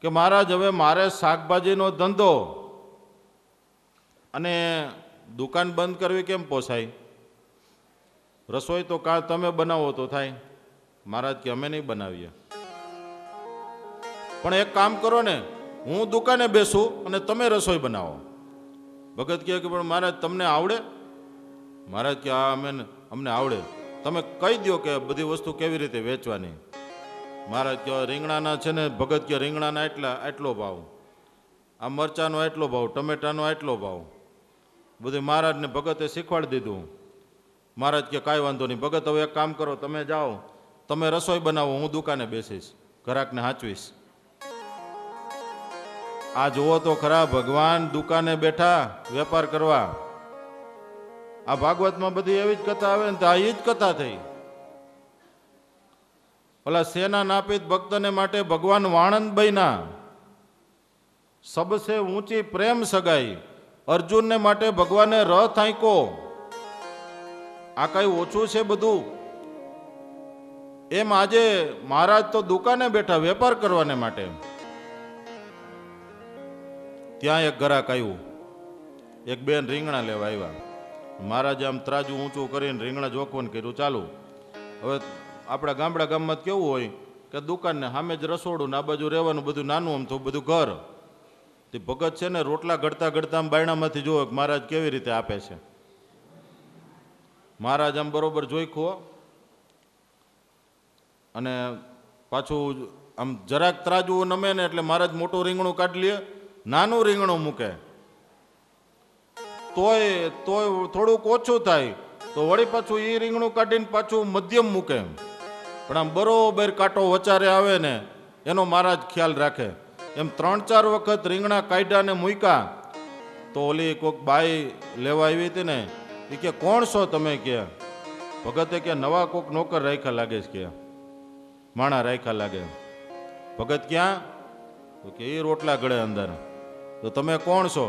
કે મહારાજ હવે મારે શાકભાજીનો ધંધો અને દુકાન બંધ કરવી કેમ પોસાય? રસોઈ તો કાં તમે બનાવો તો થાય. મહારાજ કે અમે નહીં બનાવીએ, પણ એક કામ કરો ને, હું દુકાને બેસું અને તમે રસોઈ બનાવો. ભગત કહે કે પણ મહારાજ તમને આવડે? મહારાજ કે હા અમને આવડે. તમે કહી દો કે બધી વસ્તુ કેવી રીતે વેચવાની. મહારાજ કે રીંગણાના છે ને, ભગત કે રીંગણાના આટલો ભાવ, આ મરચાનો આટલો ભાવ, ટમેટાનો આટલો ભાવ, બધું મહારાજને ભગતે શીખવાડી દીધું. મહારાજ કે કાંઈ વાંધો નહીં. ભગત હવે એક કામ કરો, તમે જાઓ, તમે રસોઈ બનાવો, હું દુકાને બેસીશ, ઘરાકને હાંચવીશ. આ જુઓ તો ખરા, ભગવાન દુકાને બેઠા વેપાર કરવા. આ ભાગવતમાં બધી એવી જ કથા આવે ને, આ એ જ કથા થઈ. ઓલા સેના નાપિત ભક્તને માટે ભગવાન વાણંદ બન્યા. સબસે ઊંચી પ્રેમ સગાઈ, અર્જુનને માટે ભગવાને રથ આંક્યો. આ કઈ ઓછું છે બધું? એમ આજે મહારાજ તો દુકાને બેઠા વેપાર કરવાને માટે. ત્યાં એક ગ્રાહક આવ્યું, એક બેન રીંગણા લેવા આવ્યા. મહારાજે આમ ત્રાજુ ઊંચું કરીને રીંગણા જોખવાનું કર્યું. ચાલુ. હવે આપણા ગામમાં કેવું હોય કે દુકાનને સામે જ રસોડું ને આ બાજુ રહેવાનું, બધું નાનું આમ તો બધું ઘર. તે ભગત છે ને રોટલા ઘડતા ઘડતા આમ બાયણામાંથી જોવે કે મહારાજ કેવી રીતે આપે છે. મહારાજ આમ બરોબર જોઈખો અને પાછું આમ જરાક ત્રાજવું નમે ને એટલે મહારાજ મોટું રીંગણું કાઢી લે, નાનું રીંગણું મૂકે, તોય થોડુંક ઓછું થાય તો વળી પાછું એ રીંગણું કાઢીને પાછું મધ્યમ મૂકે. પણ આમ બરોબર કાંટો વચારે આવે ને એનો મહારાજ ખ્યાલ રાખે. એમ 3-4 વખત રીંગણા કાઢ્યા ને મૂક્યા તો ઓલી કોઈક બાઈ લેવા આવી હતી ને, એ કે કોણ છો તમે? કે ભગતે કે નવા કોક નોકર રાખ્યા લાગે છે, કે માણા રાખ્યા લાગે. ભગત ક્યાં? તો કે એ રોટલા ગળે અંદર. તો તમે કોણ છો?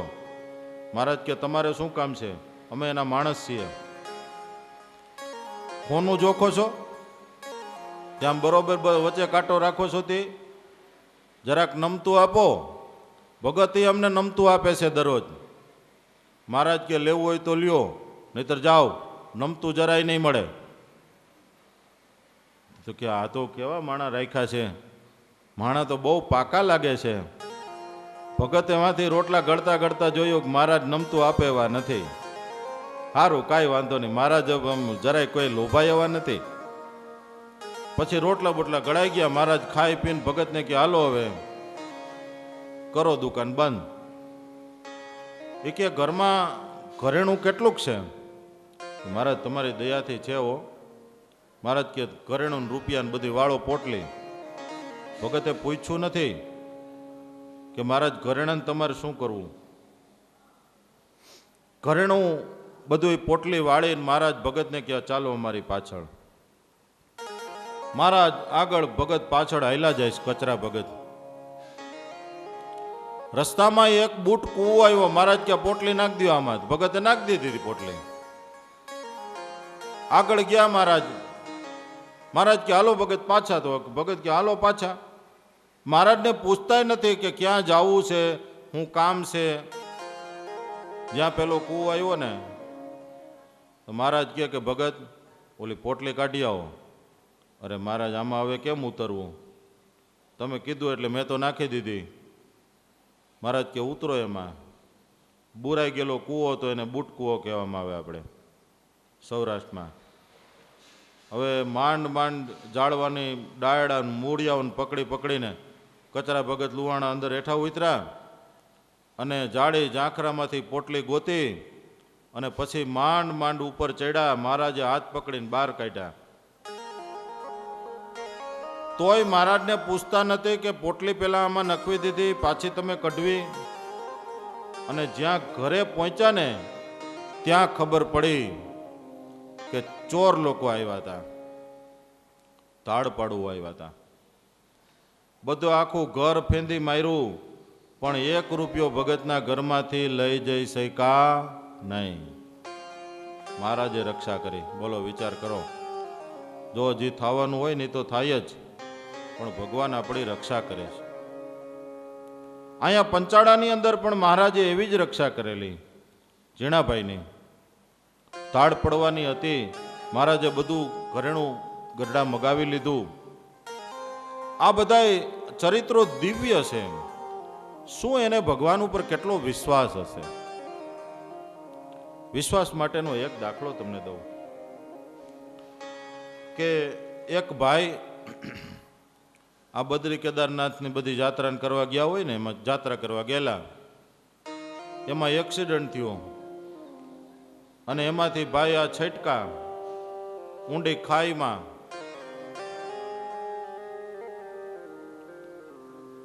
મહારાજ કે તમારે શું કામ છે? અમે એના માણસ છીએ. કોનું જોખો છો? ત્યાં બરોબર વચ્ચે કાંટો રાખો છો તે જરાક નમતું આપો. ભગત અમને નમતું આપે છે દરરોજ. મહારાજ કે લેવું હોય તો લ્યો, નહીતર જાઓ, નમતું જરાય નહીં મળે. તો કે આ તો કેવા માણા રાખ્યા છે, માણા તો બહુ પાકા લાગે છે. ભગત એમાંથી રોટલા ગળતા ગળતા જોયું કે મહારાજ નમતું આપે એવા નથી. સારું, કાંઈ વાંધો નહીં. મહારાજ જરાય કોઈ લોભાય એવા નથી. પછી રોટલા બોટલા ગળાઈ ગયા. મહારાજ ખાઈ પીને ભગતને કે હાલો હવે કરો દુકાન બંધ. એ કે ઘરમાં ઘરેણું કેટલુંક છે? મહારાજ તમારી દયાથી છે હો. મહારાજ કે ઘરેણું રૂપિયા ને બધી વાળો પોટલી. ભગતે પૂછ્યું નથી કે મહારાજ ઘરેણાને તમારે શું કરવું? ઘરેણું બધું પોટલી વાળીને મહારાજ ભગતને કહે ચાલો અમારી પાછળ. મહારાજ આગળ, ભગત પાછળ હાલ્યા જાય છે. કચરા ભગત. રસ્તામાં એક બૂટ કૂવો આવ્યો. મહારાજ કે પોટલી નાખી દો આમાં. ભગતે નાખી દીધી પોટલી. આગળ ગયા મહારાજ. મહારાજ કે હાલો ભગત પાછા. તો ભગત કે હાલો પાછા. મહારાજને પૂછતા નથી કે ક્યાં જવું છે, શું કામ છે. જ્યાં પેલો કૂવો આવ્યો ને તો મહારાજ કે ભગત ઓલી પોટલી કાઢી આવો. અરે મહારાજ આમાં હવે કેમ ઉતરવું? તમે કીધું એટલે મેં તો નાખી દીધી. મહારાજ કે ઉતરો એમાં. બુરાઈ ગયેલો કૂવો તો એને બૂટ કૂવો કહેવામાં આવે આપણે સૌરાષ્ટ્રમાં. હવે માંડ જાળવાની ડાયડા મૂળિયાઓને પકડીને કચરા ભગત લુવાણા અંદર હેઠા ઉતર્યા અને જાળી ઝાંખરામાંથી પોટલી ગોતી અને પછી માંડ ઉપર ચડ્યા. મહારાજે હાથ પકડીને બહાર કાઢ્યા. તોય મહારાજને પૂછતા નથી કે પોટલી પેલા આમાં નખવી દીધી, પાછી તમે કઢવી. અને જ્યાં ઘરે પહોંચ્યા ને ત્યાં ખબર પડી કે ચોર લોકો આવ્યા હતા, તાડ પાડવા આવ્યા હતા. બધું આખું ઘર ફેંદી માર્યું, પણ 1 રૂપિયો ભગતના ઘરમાંથી લઈ જઈ શક્યા નહીં. મહારાજે રક્ષા કરી. બોલો, વિચાર કરો. જો હજી થવાનું હોય ને તો થાય જ, પણ ભગવાન આપણી રક્ષા કરે છે. અહીંયા પંચાળાની અંદર પણ મહારાજે એવી જ રક્ષા કરેલી. ઝીણાભાઈની તાળ પડવાની હતી, મહારાજે બધું ઘરેણું ગરડા મગાવી લીધું. આ બધાય ચરિત્રો દિવ્ય છે. શું એને ભગવાન ઉપર કેટલો વિશ્વાસ હશે? વિશ્વાસ માટેનો એક દાખલો તમને દઉં કે એક ભાઈ આ બદ્રી કેદારનાથની બધી જાત્રા કરવા ગયા હોય ને, એમાં જાત્રા કરવા ગયેલા, એમાં એક્સિડન્ટ થયો અને એમાંથી ભાઈ આ છટકા ઊંડી ખાઈમાં.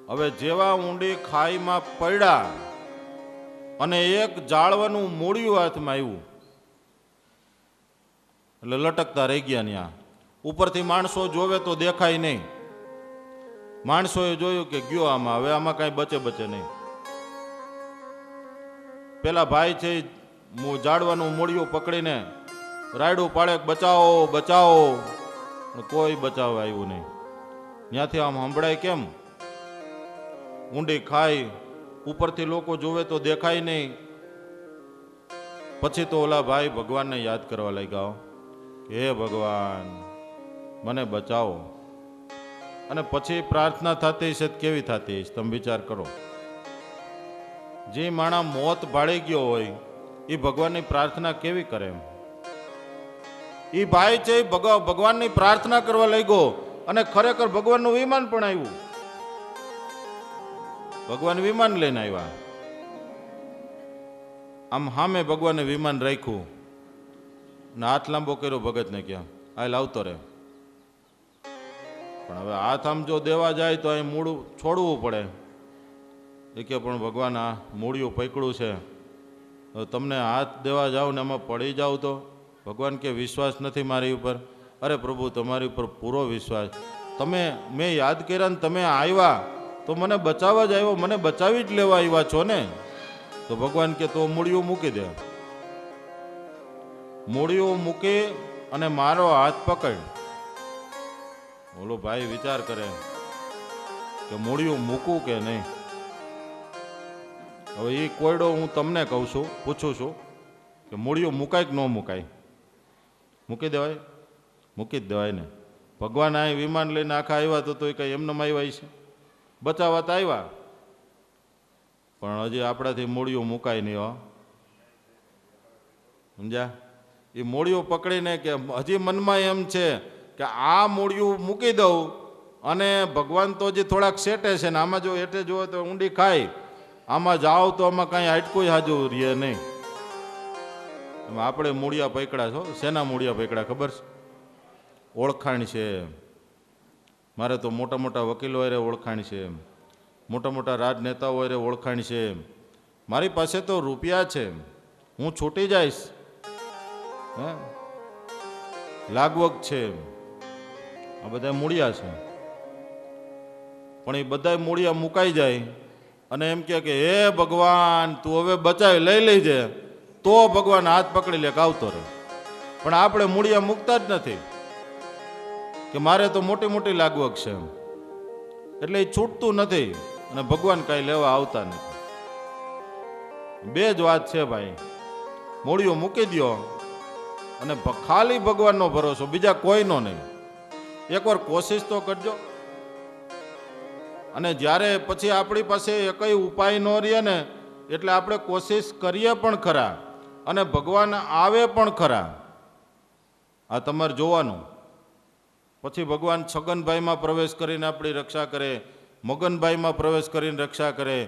હવે જેવા ઊંડી ખાઈમાં પડ્યા અને એક જાળવાનું મૂળિયું હાથમાં આવ્યું એટલે લટકતા રહી ગયા. ત્યાં ઉપરથી માણસો જોવે તો દેખાય નહીં. માણસોએ જોયું કે ગયો આમાં, હવે આમાં કાંઈ બચે નહીં. પેલા ભાઈ છે જાળવાનું મૂળિયું પકડીને રાયડું પાડે, બચાવો બચાવો, કોઈ બચાવ આવ્યું નહીં. ત્યાંથી આમ સંભળાય કેમ? ઊંડી ખાઈ, ઉપરથી લોકો જોવે તો દેખાય નહીં. પછી તો ઓલા ભાઈ ભગવાનને યાદ કરવા લાગ્યા કે હે ભગવાન મને બચાવો. અને પછી પ્રાર્થના થતી હશે કેવી થતી હશે તમે વિચાર કરો. જે માણસ મોત ભાળી ગયો હોય એ ભગવાનની પ્રાર્થના કેવી કરે? એ ભાઈ છે ભગવાનની પ્રાર્થના કરવા લાગ્યો અને ખરેખર ભગવાનનું વિમાન પણ આવ્યું. ભગવાન વિમાન લઈને આવ્યા. આમ સામે ભગવાને વિમાન રાખ્યું ને હાથ લાંબો કર્યો ભગતને, ક્યાં આ લાવતો રે. પણ હવે હાથ આમ જો દેવા જાય તો અહીં મૂળું છોડવું પડે. એ કે પણ ભગવાન આ મૂળિયું પકડ્યું છે, તમને હાથ દેવા જાઓ ને એમાં પડી જાવ તો? ભગવાન કે વિશ્વાસ નથી મારી ઉપર? અરે પ્રભુ તમારી ઉપર પૂરો વિશ્વાસ. મેં યાદ કર્યા ને તમે આવ્યા તો મને બચાવવા જ આવ્યો, મને બચાવી જ લેવા આવ્યા છો ને? તો ભગવાન કે તો મૂળિયું મૂકી દે. મૂળિયું મૂકી અને મારો હાથ પકડ. ઓલો ભાઈ વિચાર કરે કે મૂળિયું મૂકું કે નહીં. હવે એ કોયડો હું તમને કહું છું, પૂછું છું કે મૂળિયું મુકાય કે ન મુકાય? મૂકી દેવાય? મૂકી જ દેવાય ને. ભગવાન આ વિમાન લઈને આખા આવ્યા તો એ કઈ એમને આવ્યા છે? બચાવવા તો આવ્યા, પણ હજી આપણાથી મૂળિયું મુકાય નહીં. હો સમજ્યા? એ મૂળિયું પકડીને કે હજી મનમાં એમ છે કે આ મૂળિયું મૂકી દઉં અને ભગવાન તો હજી થોડાક સેટે છે ને, આમાં જો એટે જોવે તો ઊંડી ખાય, આમાં જાઓ તો આમાં કાંઈ હાટકું હાજુ રહે નહીં. આપણે મૂળિયા પકડા છો. શેના મૂળિયા પકડા ખબર છે? ઓળખાણ છે. મારે તો મોટા મોટા વકીલો હારે ઓળખાણ છે, મોટા મોટા રાજનેતાઓ હારે ઓળખાણ છે. મારી પાસે તો રૂપિયા છે, હું છૂટી જઈશ. હે લાગવગ છે. આ બધા મૂળિયા છે. પણ એ બધા મૂળિયા મુકાઈ જાય અને એમ કે હે ભગવાન તું હવે બચાવી લઈ લેજે, તો ભગવાન હાથ પકડી લે આવતો રહે. પણ આપણે મૂળિયા મૂકતા જ નથી કે મારે તો મોટી મોટી લાગવગ છે, એટલે એ છૂટતું નથી અને ભગવાન કાંઈ લેવા આવતા નથી. બે જ વાત છે ભાઈ, મૂળિયું મૂકી દો અને ખાલી ભગવાનનો ભરોસો, બીજા કોઈનો નહીં. એકવાર કોશિશ તો કરજો. અને જ્યારે પછી આપણી પાસે એકય ઉપાય ન રહે ને, એટલે આપણે કોશિશ કરીએ પણ ખરા અને ભગવાન આવે પણ ખરા. આ તમારે જોવાનું. પછી ભગવાન છગનભાઈમાં પ્રવેશ કરીને આપણી રક્ષા કરે, મગનભાઈમાં પ્રવેશ કરીને રક્ષા કરે.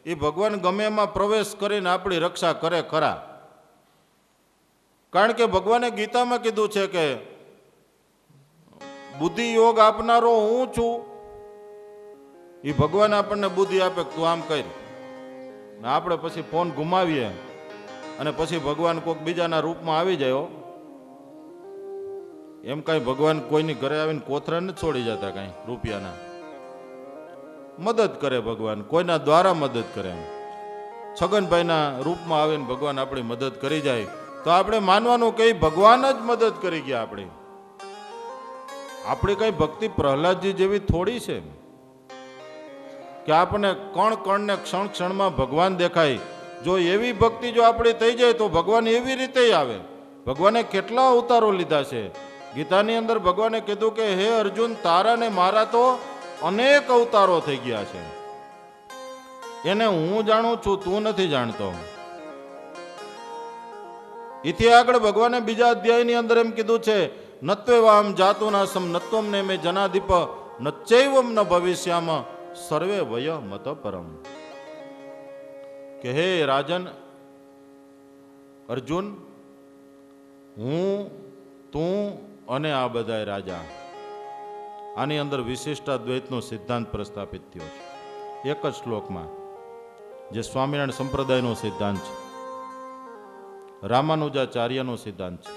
એ ભગવાન ગમે એમાં પ્રવેશ કરીને આપણી રક્ષા કરે ખરા. કારણ કે ભગવાને ગીતામાં કીધું છે કે બુદ્ધિ યોગ આપનારો હું છું. એ ભગવાન આપણને બુદ્ધિ આપે તું આમ કર. આપણે પછી ફોન ગુમાવીએ અને પછી ભગવાન કોઈક બીજાના રૂપમાં આવી જાય. એમ કાંઈ ભગવાન કોઈની ઘરે આવીને કોથરા નથી છોડી જતા, કાંઈ રૂપિયાના. મદદ કરે ભગવાન, કોઈના દ્વારા મદદ કરે. છગનભાઈના રૂપમાં આવીને ભગવાન આપણી મદદ કરી જાય તો આપણે માનવાનું કે ભગવાન જ મદદ કરી ગયા. આપણી કઈ ભક્તિ પ્રહલાદજી જેવી થોડી છે. કે આપણને કણ કણને ક્ષણ ક્ષણમાં ભગવાન દેખાય. જો એવી ભક્તિ જો આપણી થઈ જાય તો ભગવાન એવી રીતે આવે. ભગવાને કેટલા અવતારો લીધા છે. ગીતાની અંદર ભગવાને કીધું કે હે અર્જુન, તારા ને મારા તો અનેક અવતારો થઈ ગયા છે. એને હું જાણું છું, તું નથી જાણતો. એથી આગળ ભગવાને બીજા અધ્યાયની અંદર એમ કીધું છે, નત્વેવામ જાતુનાસમ નત્વમ ને મે જનાધિપ નચૈવમ ન ભવિષ્યામ સર્વે વય મત પરમ. કે હે રાજન અર્જુન, હું, તું અને આ બધા રાજા, આની અંદર વિશિષ્ટાદ્વૈતનો સિદ્ધાંત પ્રસ્થાપિત થયો છે એક જ શ્લોકમાં, જે સ્વામિનારાયણ સંપ્રદાયનો સિદ્ધાંત છે, રામાનુજાચાર્યનો સિદ્ધાંત છે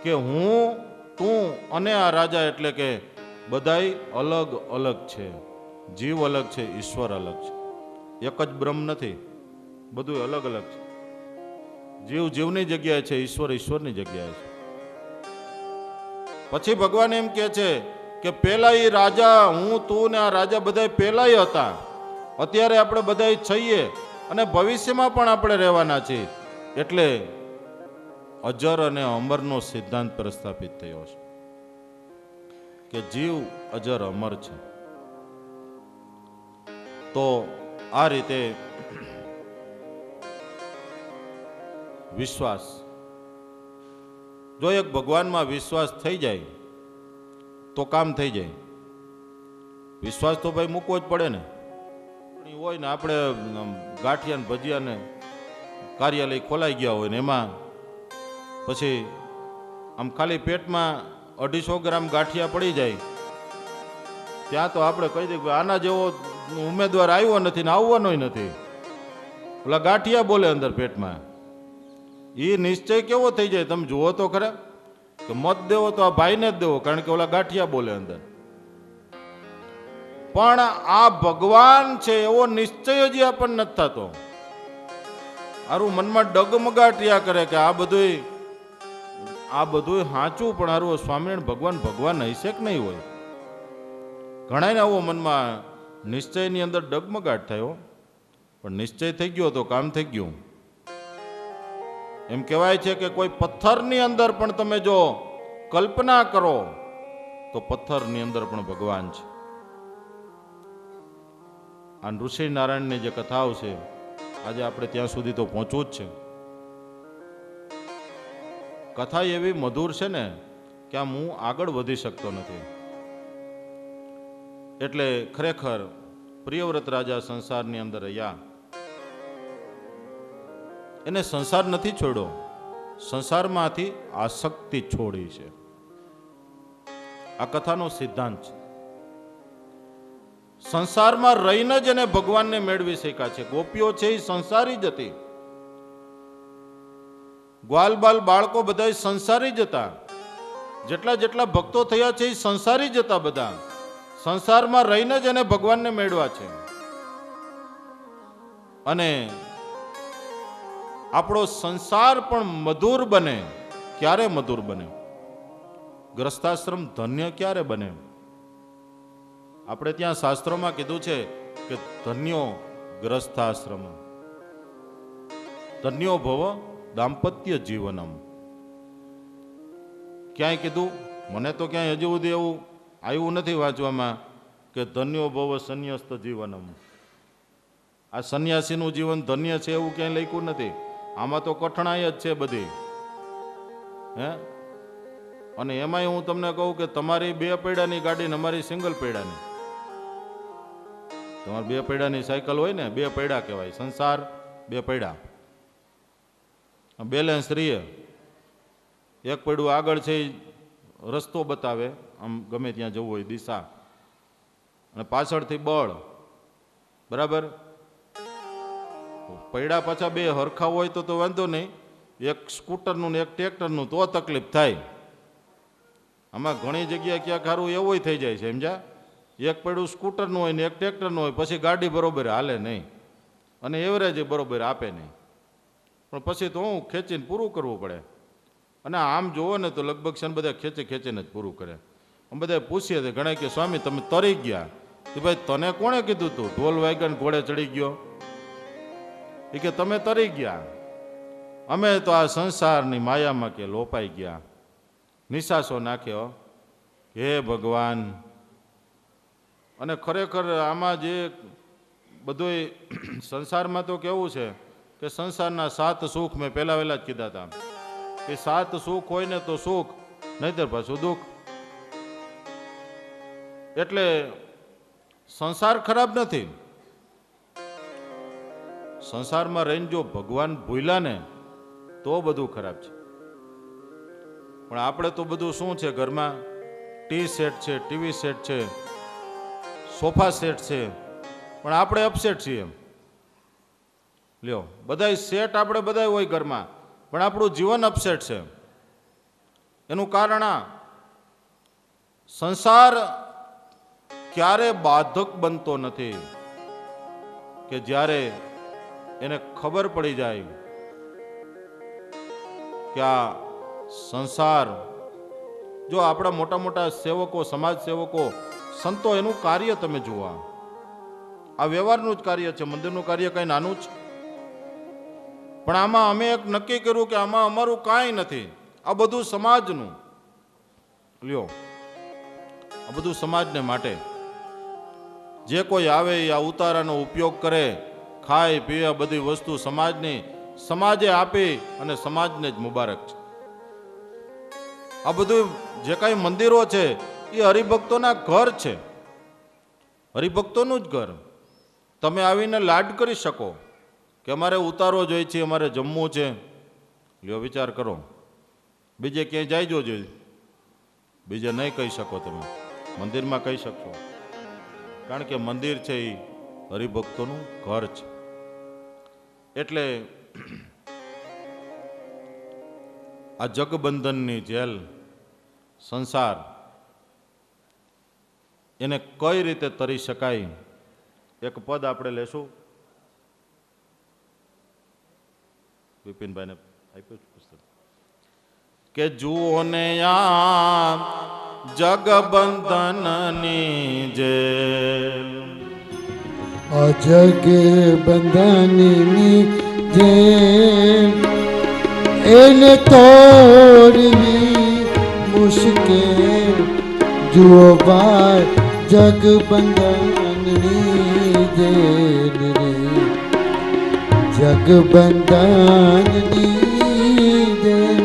કે હું, તું અને આ રાજા એટલે કે બધાય અલગ અલગ છે. જીવ અલગ છે, ઈશ્વર અલગ છે. એક જ બ્રહ્મ નથી, બધું અલગ અલગ છે. જીવ જીવની જગ્યાએ છે, ઈશ્વર ઈશ્વરની જગ્યાએ છે. પછી ભગવાન એમ કહે છે કે પેલા એ રાજા, હું, તું ને આ રાજા બધા પેલા હતા, અત્યારે આપણે બધા છીએ અને ભવિષ્યમાં પણ આપણે રહેવાના છીએ. એટલે અજર અને અમરનો સિદ્ધાંત પ્રસ્થાપિત થયો છે કે જીવ અજર અમર છે. તો આ રીતે વિશ્વાસ, જો એક ભગવાનમાં વિશ્વાસ થઈ જાય તો કામ થઈ જાય. વિશ્વાસ તો ભાઈ મૂકવો જ પડે ને. હોય ને આપણે ગાંઠિયા ને ભજીયા ને કાર્યાલય ખોલાઈ ગયા હોય ને એમાં પછી આમ ખાલી પેટમાં 250 ગ્રામ ગાંઠિયા પડી જાય, ત્યાં તો આપણે કહી દઈએ કે આના જેવો ઉમેદવાર આવ્યો નથી ને આવવાનો નથી. ઓલા ગાંઠિયા બોલે અંદર પેટમાં. એ નિશ્ચય કેવો થઈ જાય તમે જુઓ તો ખરા, કે મત દેવો તો આ ભાઈને જ દેવો, કારણ કે ઓલા ગાંઠિયા બોલે અંદર. પણ આ ભગવાન છે એવો નિશ્ચય જ આપણને નથી થતો. હારું મનમાં ડગમગાટ્યા કરે કે આ બધું સાચું, પણ હારું સ્વામિનારાયણ ભગવાન હશે કે નહીં હોય. ઘણાને આવો મનમાં નિશ્ચયની અંદર ડગમગાટ થયો, પણ નિશ્ચય થઈ ગયો તો કામ થઈ ગયું. એમ કહેવાય છે કે કોઈ પથ્થરની અંદર પણ તમે જો કલ્પના કરો તો પથ્થરની અંદર પણ ભગવાન છે. આ ઋષિ નારાયણની જે કથાઓ છે, આજે આપણે ત્યાં સુધી તો પહોંચવું જ છે. કથા એવી મધુર છે ને કે આમ હું આગળ વધી શકતો નથી. એટલે ખરેખર પ્રિયવ્રત રાજા સંસારની અંદર રહ્યા. એને સંસાર નથી છોડ્યો, સંસારમાંથી આસક્તિ છોડી છે. આ કથાનો સિદ્ધાંત છે. સંસારમાં રહીને જ એને ભગવાનને મેળવી શક્યા છે. ગોપીઓ છે એ સંસારી જ હતી, ગ્વાલ બાલ બાળકો બધા સંસારી જ હતા. જેટલા ભક્તો થયા છે એ સંસારી જ હતા. બધા સંસારમાં રહીને જ એને ભગવાનને મેળવા છે. અને આપણો સંસાર પણ મધુર બને. ક્યારે મધુર બને? ગ્રસ્તાશ્રમ ધન્ય ક્યારે બને? આપણે ત્યાં શાસ્ત્રોમાં કીધું છે કે ધન્યો ગ્રસ્તાશ્રમ, ધન્યો ભવ દાંપત્ય જીવનમ. ક્યાંય કીધું? મને તો ક્યાંય હજુ સુધી એવું આવ્યું નથી વાંચવામાં કે ધન્યો ભવ સંન્યસ્ત જીવનમ. આ સંન્યાસીનું જીવન ધન્ય છે એવું ક્યાંય લખ્યું નથી. આમાં તો કઠણાઈ જ છે બધી. હે? અને એમાંય હું તમને કહું કે તમારી 2 પૈડાની ગાડી ને અમારી સિંગલ પૈડાની. તમારે 2 પૈડાની સાયકલ હોય ને, 2 પૈડા કહેવાય. સંસાર 2 પૈડા, બેલેન્સ રહીએ. એક પૈડું આગળ છે રસ્તો બતાવે, આમ ગમે ત્યાં જવું હોય દિશા, અને પાછળથી બળ. બરાબર? પૈડા પાછા 2 હરખા હોય તો વાંધો નહીં. એક સ્કૂટરનું ને એક ટ્રેક્ટરનું તો તકલીફ થાય. આમાં ઘણી જગ્યાએ ક્યાંક સારું એવું થઈ જાય છે, સમજ્યા? એક પૈડું સ્કૂટરનું હોય ને એક ટ્રેક્ટરનું હોય, પછી ગાડી બરોબર હાલે નહીં અને એવરેજ બરોબર આપે નહીં. પણ પછી તો હું ખેંચીને પૂરું કરવું પડે. અને આમ જોવો ને તો લગભગ છે ને બધા ખેંચીને જ પૂરું કરે. અમે બધા પૂછીએ છીએ ઘણા કે સ્વામી તમે તરી ગયા, કે ભાઈ તને કોણે કીધું તું ઢોલ વાગ્યા ઘોડે ચડી ગયો? એ કે તમે તરી ગયા, અમે તો આ સંસારની માયામાં કે લોપાઈ ગયા, નિશાસો નાખ્યો. હે ભગવાન! અને ખરેખર આમાં જે બધું સંસારમાં તો કેવું છે કે સંસારના 7 સુખ મેં પહેલા વહેલા જ કીધા હતા કે 7 સુખ હોય ને તો સુખ, નહીતર પાછું દુઃખ. એટલે સંસાર ખરાબ નથી. સંસારમાં રહીને જો ભગવાન ભૂલ્યા ને તો બધું ખરાબ છે. પણ આપણે તો બધું શું છે, ઘરમાં ટી સેટ છે, ટીવી સેટ છે, સોફા સેટ છે, પણ આપણે અપસેટ છીએ. લ્યો, બધાય સેટ આપણે બધાય હોય ઘરમાં, પણ આપણું જીવન અપસેટ છે. એનું કારણ આ સંસાર ક્યારે બાધક બનતો નથી કે જ્યારે એને ખબર પડી જાય કે આ સંસાર, જો આપણા મોટા મોટા સેવકો, સમાજ સેવકો, સંતો, એનું કાર્ય તમે જુઓ. આ વ્યવહારનું જ કાર્ય છે, મંદિરનું કાર્ય કઈ નાનું જ. પણ આમાં અમે એક નક્કી કર્યું કે આમાં અમારું કાંઈ નથી, આ બધું સમાજનું. લ્યો, આ બધું સમાજને માટે. જે કોઈ આવે એ આ ઉતારાનો ઉપયોગ કરે, ખાય પીવે, બધી વસ્તુ સમાજની, સમાજે આપી અને સમાજને જ મુબારક છે. આ બધું જે કાંઈ મંદિરો છે એ હરિભક્તોના ઘર છે, હરિભક્તોનું જ ઘર. તમે આવીને લાડ કરી શકો કે અમારે ઉતારો જોઈએ છે, અમારે જમવું છે. લ્યો, વિચાર કરો. બીજે ક્યાંય જાયજો જોઈએ, બીજે નહીં કહી શકો. તમે મંદિરમાં કહી શકશો, કારણ કે મંદિર છે એ હરિભક્તોનું ઘર છે. એટલે આ જગબંધનની જેલ સંસાર, એને કઈ રીતે તરી શકાય, એક પદ આપણે લેશું. વિપિનભાઈને આપ્યું પુસ્તક કે જુઓ ને આ જગબંધનની જેલ, અજગ બંધનની જેલ, એને તોડવી મુશ્કેલ. જુઓ ભાઈ જગ બંધનની જેલ રે, જગ બંધનની જેલ,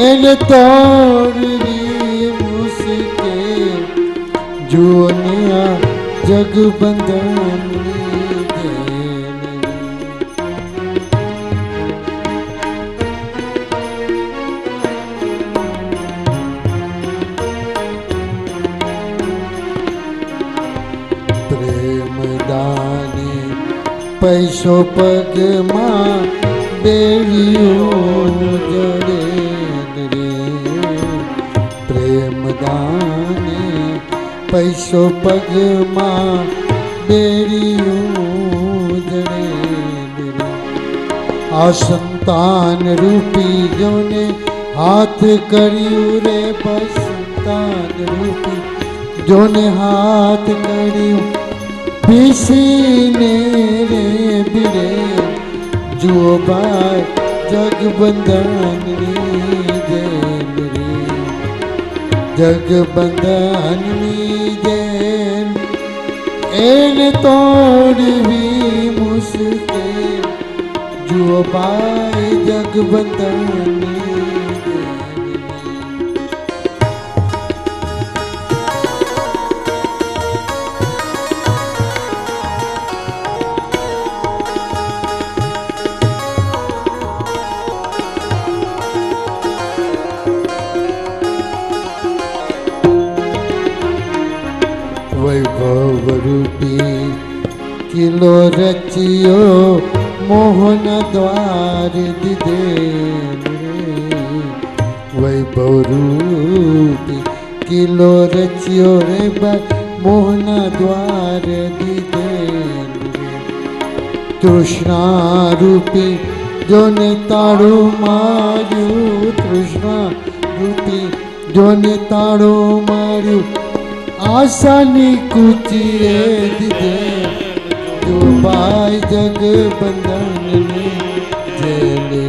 એને તોડવી મુશ્કેલ. જુઓ ને આ જગ બંધનની જેલ. પ્રેમદાની પૈસો પગમાં બેડીયું જડે રે. પ્રેમદાની પૈસો પગમાં બેડીયું જડે રે. આ સંતાન રૂપી જોને હાથ કર્યું રે, બસ સંતાન રૂપી જોને હાથ કર્યું, પીસીને રે બીરે. જુઓ ભાઈ જગબંધનની જેલ રે, જગબંધનની જેલ, એને તોડવી મુશ્કેલ. જુઓ ભાઈ જગબંધનની વૈભવ રૂપી કિલો રચ્યો, મોહન દ્વાર દીધે રે. વૈભવ રૂપી કિલો રચ્યો રે ભાઈ, મોહન દ્વાર દીધે રે. તૃષ્ણા રૂપી જોને તાળું માર્યું, તૃષ્ણા રૂપી જોને તાળું માર્યું, આશાની કૂચીએ દીધે જો ભાઈ જગ બંધનની જેલ રે.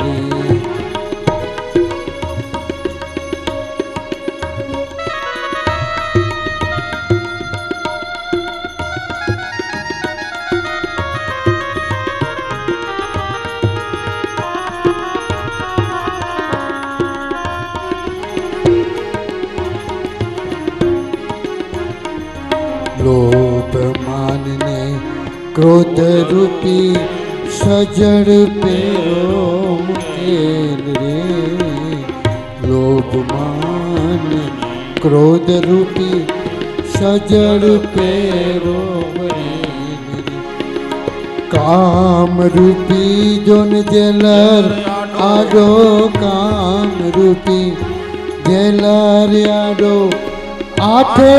લોભ માનને ક્રોધ રૂપી સજડ પેરો મુકેલ રે. લોભ માન ક્રોધ રૂપી સજડ પેરો મુકેલ રે. કામ રૂપી જોન જેલર આડો કામ રૂપી જેલર આડો આઠે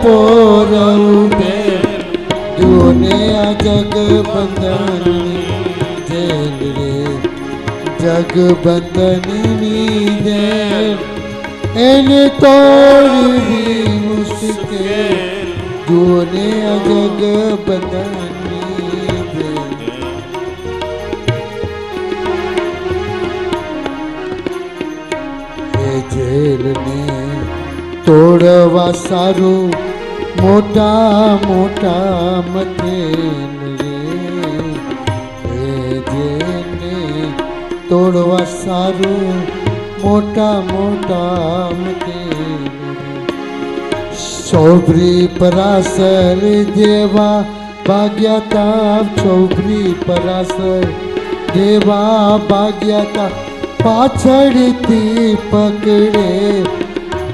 પોર ઉભે જોને આ જગ બંધનની જેલ રે. જગ બંધનની જેલ એને તોડવી મુશ્કેલ જોને આ જગ બંધનની જેલ. એ જેલને તોડવા સારું મોટા મોટા મથેલ રે. એ જેને તોડવા સારું મોટા મોટા મથેલ રે. સૌભરી પરાસર જેવા ભાગ્યા તા સૌભરી પરાસર જેવા ભાગ્યા તા પાછળથી પકડે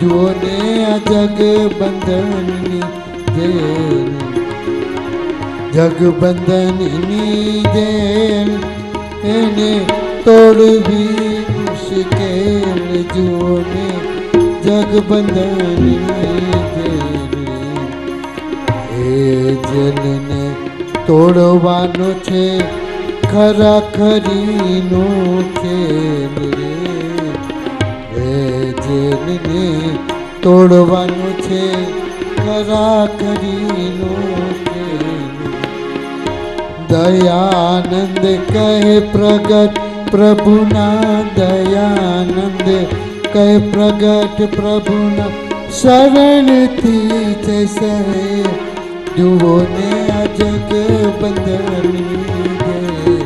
જોને આ જગ બંધનની જેલ. જગ બંધનની જેલ એને તોડવી મુશ્કેલ જોને જગ બંધનની જેલ. એ જેલને તોડવાનો છે ખરા ખરીનો ખેલ રે. જેલને તોડવાનું છે ખરા ખરીનો ખેલ. દયાનંદ કહે પ્રગટ પ્રભુના દયાનંદ કહે પ્રગટ પ્રભુના શરણથી છે સહે જુઓને આ જગ બંધનની જેલ.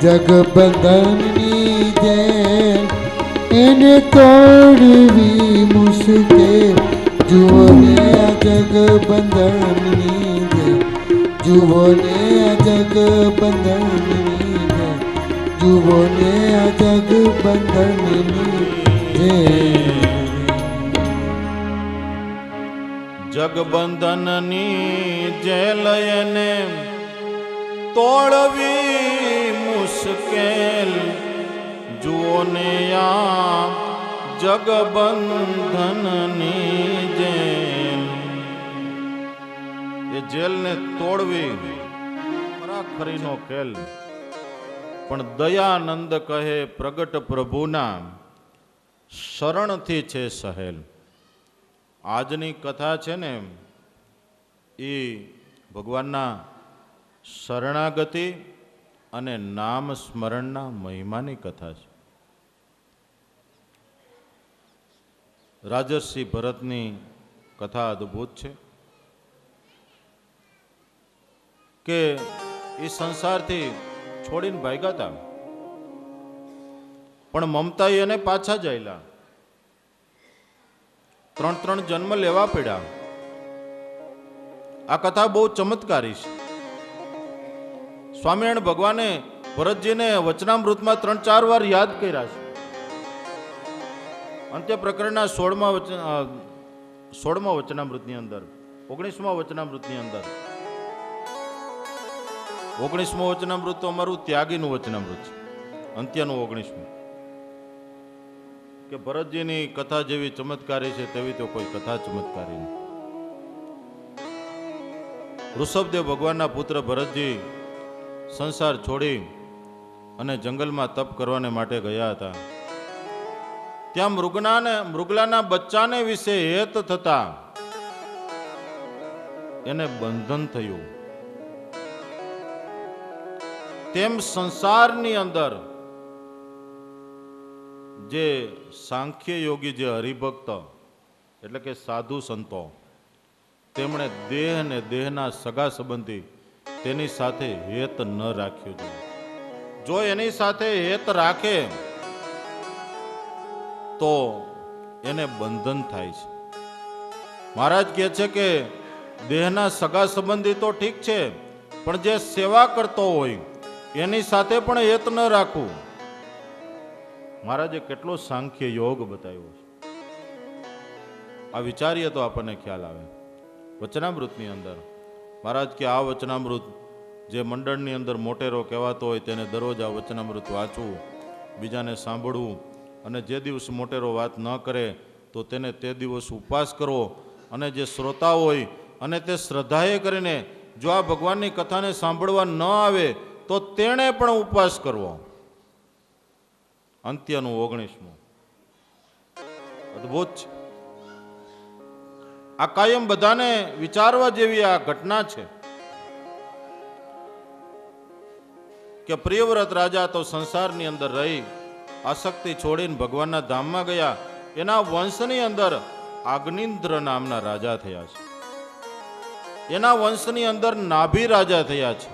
જગ બંધનની જેલ એને તોડવી મુશ્કેલ જુઓને આ જગ બંધનની જેલ. જુઓને આ જગ બંધનની જેલ. જુઓને આ જગ બંધનની જેલ. જગબંધનની જેલ એને તોડવી મુશ્કેલ જુઓ ને આ જગબંધનની જેલ. એ જેલને તોડવી ખરાખરીનો ખેલ. પણ દયાનંદ કહે પ્રગટ પ્રભુના શરણથી છે સહેલ. આજની કથા છે ને એ ભગવાનના શરણાગતિ અને નામ સ્મરણના મહિમાની કથા છે. રાજર્ષિ ભરતની કથા અદ્ભુત છે કે એ સંસારથી છોડીને ભાગ્યા હતા પણ મમતા એને પાછા જાયલા. 3 જન્મ લેવા પડ્યા. આ કથા બહુ ચમત્કારી છે. સ્વામિનારાયણ ભગવાને ભરતજીને વચનામૃતમાં 3-4 વાર યાદ કર્યા છે. અંત્ય પ્રકરણના 16મા વચનામૃતની અંદર, 19મા વચનામૃતની અંદર, 19મું વચનામૃત તો અમારું ત્યાગીનું વચનામૃત છે, અંત્યનું 19મું. કે ભરતજીની કથા જેવી ચમત્કારી છે તેવી તો કોઈ કથા ચમત્કારી નહીં. ઋષભદેવ ભગવાનના પુત્ર ભરતજી સંસાર છોડી અને જંગલમાં તપ કરવાને માટે ગયા હતા. ત્યાં મૃગલાના બચ્ચાને વિશે હેત થતા એને બંધન થયું, તેમ સંસારની અંદર જે સાંખ્ય યોગી, જે હરિભક્ત એટલે કે સાધુ સંતો, તેમણે દેહ અને દેહના સગા સંબંધી તેની સાથે હેત ન રાખ્યું જોઈએ. જો એની સાથે હેત રાખે તો એને બંધન થાય છે. મહારાજ કહે છે કે દેહના સગા સંબંધી તો ઠીક છે, પણ જે સેવા કરતો હોય એની સાથે પણ હેત ન રાખવું. મહારાજે કેટલો સાંખ્ય યોગ બતાવ્યો છે. આ વિચારીએ તો આપણને ખ્યાલ આવે. વચનામૃતની અંદર મહારાજ કે આ વચનામૃત જે મંડળની અંદર મોટેરો કહેવાતો હોય તેને દરરોજ આ વચનામૃત વાંચવું, બીજાને સાંભળવું, અને જે દિવસ મોટેરો વાત ન કરે તો તેને તે દિવસ ઉપવાસ કરવો, અને જે શ્રોતા હોય અને તે શ્રદ્ધાએ કરીને જો આ ભગવાનની કથાને સાંભળવા ન આવે તો તેણે પણ ઉપવાસ કરવો. અંત્યનું 19મું અદ્ભુત છે. આ કાયમ બધાને વિચારવા જેવી આ ઘટના છે કે પ્રિયવ્રત રાજા તો સંસારની અંદર રહી આસક્તિ છોડીને ભગવાનના ધામમાં ગયા. એના વંશની અંદર આગ્નિન્દ્ર નામના રાજા થયા છે. એના વંશની અંદર નાભી રાજા થયા છે.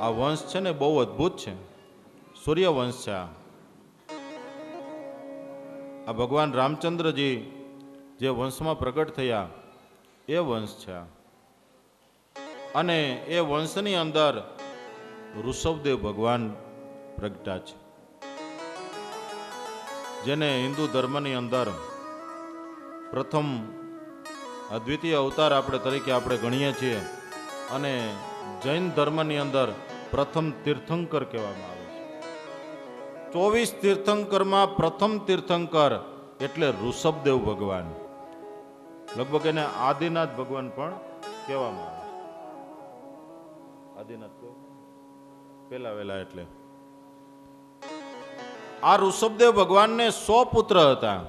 આ વંશ છે ને બહુ અદ્ભુત છે. સૂર્ય વંશ છે. આ ભગવાન રામચંદ્રજી જે વંશમાં પ્રગટ થયા એ વંશ છે. અને એ વંશની અંદર ઋષભદેવ ભગવાન પ્રગટા છે, જેને હિન્દુ ધર્મની અંદર પ્રથમ અદ્વિતીય અવતાર આપણે તરીકે આપણે ગણીએ છીએ, અને જૈન ધર્મની અંદર પ્રથમ તીર્થંકર કહેવામાં આવે છે. 24 તીર્થંકરમાં પ્રથમ તીર્થંકર એટલે ઋષભદેવ ભગવાન. લગભગ એને આદિનાથ ભગવાન પણ કહેવામાં આવે છે. આદિનાથ પેલા વેલા એટલે આ ઋષભદેવ ભગવાનને 100 પુત્ર હતા.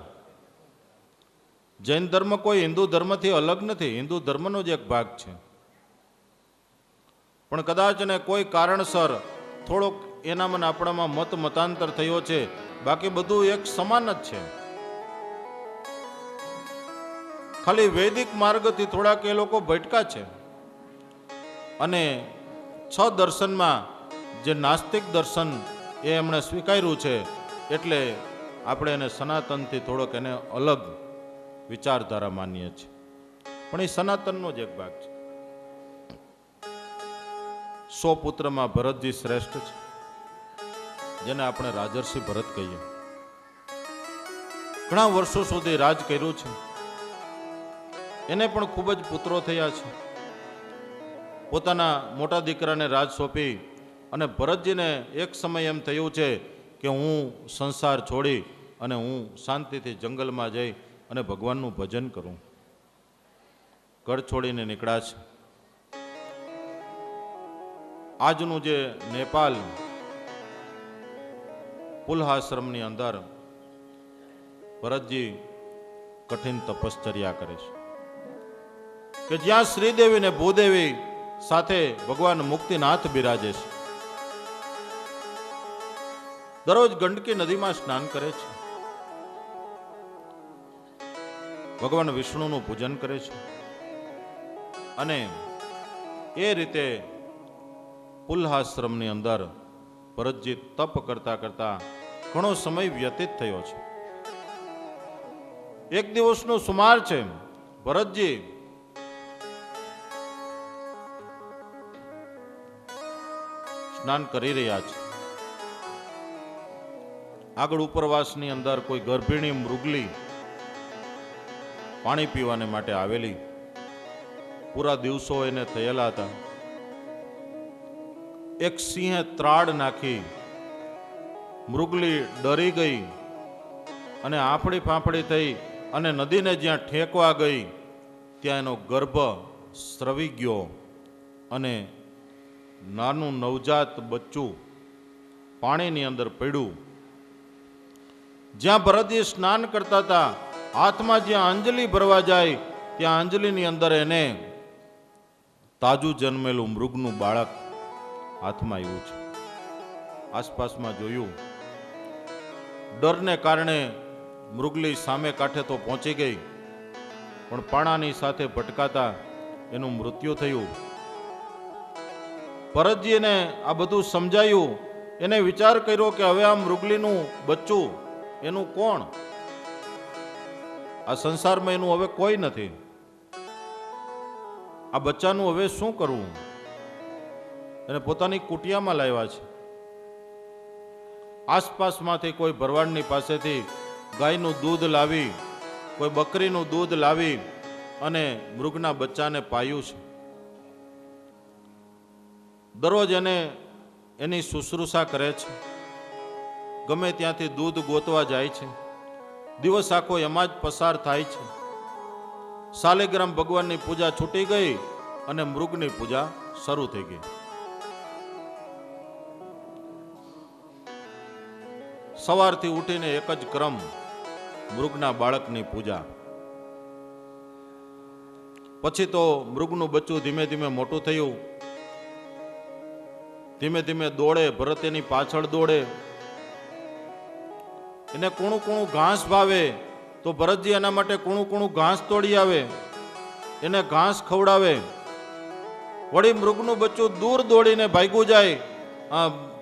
જૈન ધર્મ કોઈ હિન્દુ ધર્મથી અલગ નથી, હિન્દુ ધર્મનો જ એક ભાગ છે. પણ કદાચ ને કોઈ કારણસર થોડોક એનામાં આપણામાં મત મતાંતર થયો છે, બાકી બધું એક સમાન જ છે. ખાલી વૈદિક માર્ગથી થોડાક એ લોકો ભટકા છે. અને 6 દર્શનમાં જે નાસ્તિક દર્શન એ એમણે સ્વીકાર્યું છે, એટલે આપણે એને સનાતનથી થોડોક એને અલગ વિચારધારા માનીએ છીએ, પણ એ સનાતનનો જ એક ભાગ છે. 100 પુત્રમાં ભરતજી શ્રેષ્ઠ છે, જેને આપણે રાજર્ષિ ભરત કહીએ. ઘણા વર્ષો સુધી રાજ કર્યું છે. એને પણ ખૂબ જ પુત્રો થયા છે. પોતાના મોટા દીકરાને રાજ સોંપી અને ભરતજીને એક સમય એમ થયું છે કે હું સંસાર છોડી અને હું શાંતિથી જંગલમાં જઈ અને ભગવાનનું ભજન કરું. ઘર છોડીને નીકળ્યા છે. આજનું જે નેપાલ પુલહાશ્રમની અંદર ભરતજી કઠિન તપશ્ચર્યા કરે છે કે જ્યાં શ્રીદેવી ને ભૂદેવી સાથે ભગવાન મુક્તિનાથ બિરાજે છે. દરરોજ ગંડકી નદીમાં સ્નાન કરે છે. ભગવાન વિષ્ણુનું પૂજન કરે છે. અને એ રીતે પુલ્હાશ્રમની અંદર ભરતજી તપ કરતા કરતા ઘણો સમય વ્યતીત થયો છે. એક દિવસનો સુમાર છે. ભરતજી સ્નાન કરી રહ્યા છે. આગળ ઉપરવાસની અંદર કોઈ ગર્ભિણી મૃગલી પાણી પીવાને માટે આવેલી. પૂરા દિવસો એને થયેલા હતા. એક સિંહે ત્રાડ નાખી. મૃગલી ડરી ગઈ અને આફડી ફાંફડી થઈ અને નદીને જ્યાં ઠેકવા ગઈ ત્યાં એનો ગર્ભ સ્રવી ગયો અને નાનું નવજાત બચ્ચું પાણીની અંદર પડ્યું. જ્યાં ભરતજી સ્નાન કરતા હતા, હાથમાં જ્યાં અંજલિ ભરવા જાય ત્યાં અંજલિની અંદર એને તાજું જન્મેલું મૃગનું બાળક હાથમાં આવ્યું છે. આસપાસમાં જોયું, ડરને કારણે મૃગલી સામે કાંઠે તો પહોંચી ગઈ, પણ પાણાની સાથે ભટકાતા એનું મૃત્યુ થયું. ભરતજીને આ બધું સમજાયું. એને વિચાર કર્યો કે હવે આ મૃગલીનું બચ્ચું એનું કોણ? આ સંસારમાં એનું હવે કોઈ નથી. આ બચ્ચાનું હવે શું કરવું? એને પોતાની કુટિયામાં લાવ્યા છે. આસપાસમાંથી કોઈ ભરવાડની પાસેથી ગાયનું દૂધ લાવી, કોઈ બકરીનું દૂધ લાવી અને મૃગના બચ્ચાને પાયું છે. દરરોજ એને એની શુશ્રૂષા કરે છે. ગમે ત્યાંથી દૂધ ગોતવા જાય છે. દિવસ આખો એમાં જ પસાર થાય છે. શાલિગ્રામ ભગવાનની પૂજા છૂટી ગઈ અને મૃગની પૂજા શરૂ થઈ ગઈ. સવારથી ઉઠીને એક જ ક્રમ, મૃગના બાળકની પૂજા. પછી તો મૃગનું બચ્ચું ધીમે ધીમે મોટું થયું. ધીમે ધીમે દોડે, ભરત એની પાછળ દોડે. એને કૂણું કૂણું ઘાસ ભાવે તો ભરતજી એના માટે કૂણું કૂણું ઘાસ તોડી આવે, એને ઘાસ ખવડાવે. વળી મૃગનું બચ્ચું દૂર દોડીને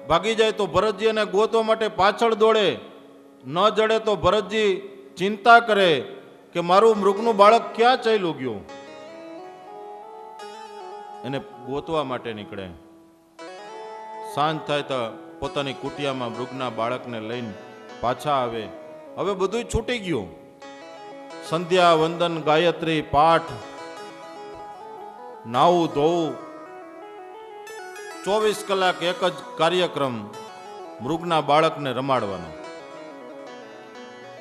ભાગી જાય તો ભરતજી એને ગોતવા માટે પાછળ દોડે. ન જડે તો ભરતજી ચિંતા કરે કે મારું મૃગનું બાળક ક્યાં ચાલ્યું ગયું. એને ગોતવા માટે નીકળે. સાંજ થાય તો પોતાની કુટિયામાં મૃગના બાળકને લઈને પાછા આવે. હવે બધું છૂટી ગયું. સંધ્યા વંદન, ગાયત્રી પાઠ, નાવું ધોવું, 24 કલાક એક જ કાર્યક્રમ, મૃગના બાળકને રમાડવાનો.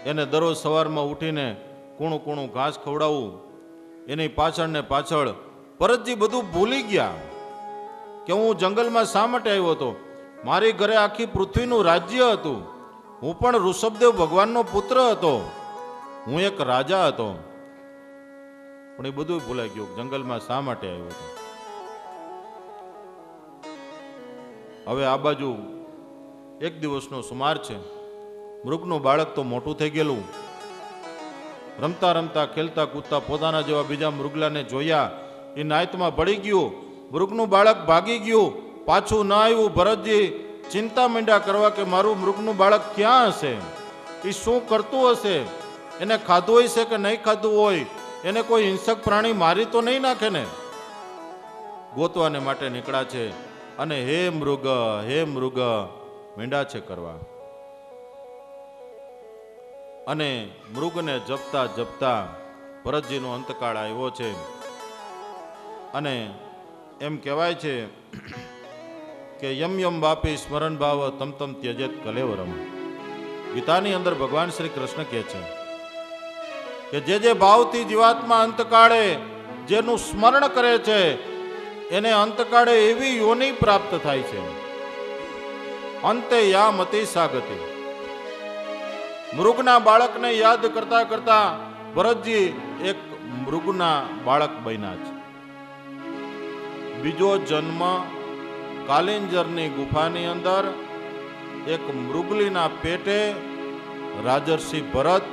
એને દરરોજ સવારમાં ઉઠીને કૂણું કૂણું ઘાસ ખવડાવવું. એની પાછળ ને પાછળ ભરતજી બધું ભૂલી ગયા કે હું જંગલમાં શા માટે આવ્યો હતો. મારી ઘરે આખી પૃથ્વીનું રાજ્ય હતું. હું પણ ઋષભદેવ ભગવાનનો પુત્ર હતો. હું એક રાજા હતો. પણ એ બધું ભૂલાઈ ગયું. જંગલમાં શા માટે આવ્યો હતો. હવે આ બાજુ એક દિવસનો સુમાર છે. મૃગનું બાળક તો મોટું થઈ ગયેલું. રમતા રમતા, ખેલતા કૂદતા પોતાના જેવા બીજા મૃગલાને જોયા. એ નાયતમાં પડી ગયું. મૃગનું બાળક ભાગી ગયું, પાછું ન આવ્યું. ભરતજી ચિંતા માંડ્યા કરવા કે મારું મૃગનું બાળક ક્યાં હશે? એ શું કરતું હશે? એને ખાધું હોય છે કે નહીં ખાધું હોય? એને કોઈ હિંસક પ્રાણી મારી તો નહીં નાખે ને? ગોતવાને માટે નીકળ્યા છે. અને હે મૃગ મીંડા છે કરવા. અને મૃગને જપતા જપતા ભરતજીનો અંતકાળ આવ્યો છે. અને એમ કહેવાય છે કે યમ યમ વાપી સ્મરણ ભાવ તમ તમ ત્યજેત કલેવરમ. ગીતાની અંદર ભગવાન શ્રી કૃષ્ણ કહે છે કે જે ભાવથી જીવાત્મા અંતકાળે જેનું સ્મરણ કરે છે એને અંતકાળે એવી યોનિ પ્રાપ્ત થાય છે. અંતે યા મતિ સાગતિ. મૃગના બાળકને યાદ કરતા કરતા ભરતજી એક મૃગના બાળક બન્યા છે. બીજો જન્મ કાલિંજરની ગુફાની અંદર એક મૃગલીના પેટે રાજર્ષિ ભરત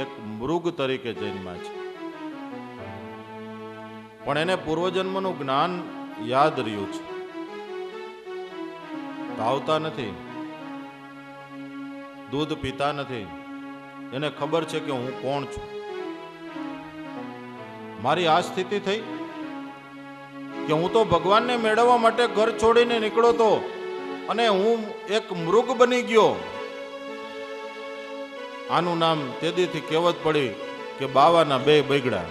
એક મૃગ તરીકે જન્મ્યા છે. પણ એને પૂર્વજન્મનું જ્ઞાન યાદ રહ્યું છે. ધાવતા નથી, દૂધ પીતા નથી. એને ખબર છે કે હું કોણ છું. મારી આ સ્થિતિ થઈ કે હું તો ભગવાનને મેળવવા માટે ઘર છોડીને નીકળ્યો તો અને હું એક મૃગ બની ગયો. આનું નામ તેદીથી કહેવત પડી કે બાવાના બે બગડા.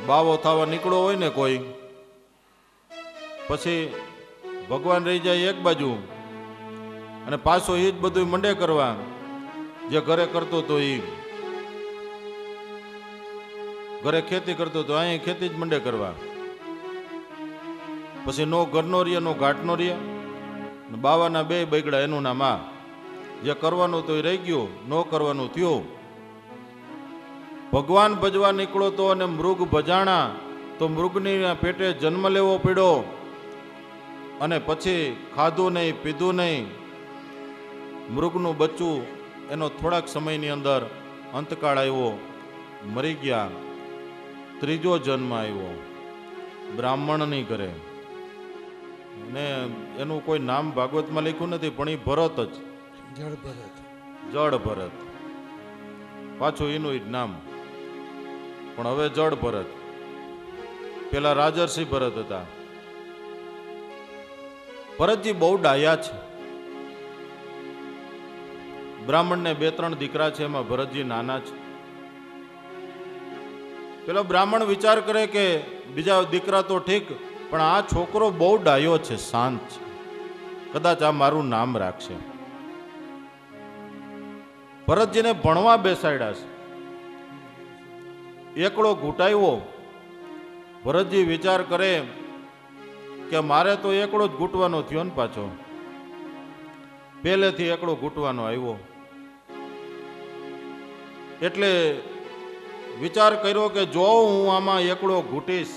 બાવો થવા નીકળ્યો હોય ને કોઈ, પછી ભગવાન રહી જાય એક બાજુ અને પાછો એ જ બધું મંડે કરવા જે ઘરે કરતો તો. એ ઘરે ખેતી કરતો તો અહીં ખેતી જ મંડે કરવા. પછી નો ઘરનો રે નો ઘાટનો રે. બાવાના બે બગડા એનું નામ આ. જે કરવાનું તો એ રહી ગયું, ન કરવાનું થયું. ભગવાન ભજવા નીકળો તો અને મૃગ ભજાણા તો મૃગની પેટે જન્મ લેવો પડ્યો અને પછી ખાધું નહીં પીધું નહીં, મૃગનું બચ્ચું એનો થોડાક સમયની અંદર અંતકાળ આવ્યો, મરી ગયા. ત્રીજો જન્મ આવ્યો બ્રાહ્મણની ઘરે, ને એનું કોઈ નામ ભાગવતમાં લખ્યું નથી, પણ એ ભરત જ, જળ ભરત. જળ ભરત, પાછું એનું જ નામ, પણ હવે જળ ભરત. પેલા રાજર્ષિ ભરત હતા. ભરતજી બહુ ડાયા છે. બ્રાહ્મણને 2-3 દીકરા છે, એમાં ભરતજી નાના છે. પેલો બ્રાહ્મણ વિચાર કરે કે બીજા દીકરા તો ઠીક, પણ આ છોકરો બહુ ડાયો છે, શાંત છે, કદાચ આ મારું નામ રાખશે. ભરતજીને ભણવા બેસાડ્યા છે. એકડો ઘૂંટાયો. ભરતજી વિચાર કરે કે મારે તો એકડો જ ઘૂંટવાનો થયો ને પાછો, પહેલેથી એકડો ઘૂંટવાનો આવ્યો. એટલે વિચાર કર્યો કે જો હું આમાં એકડો ઘૂંટીશ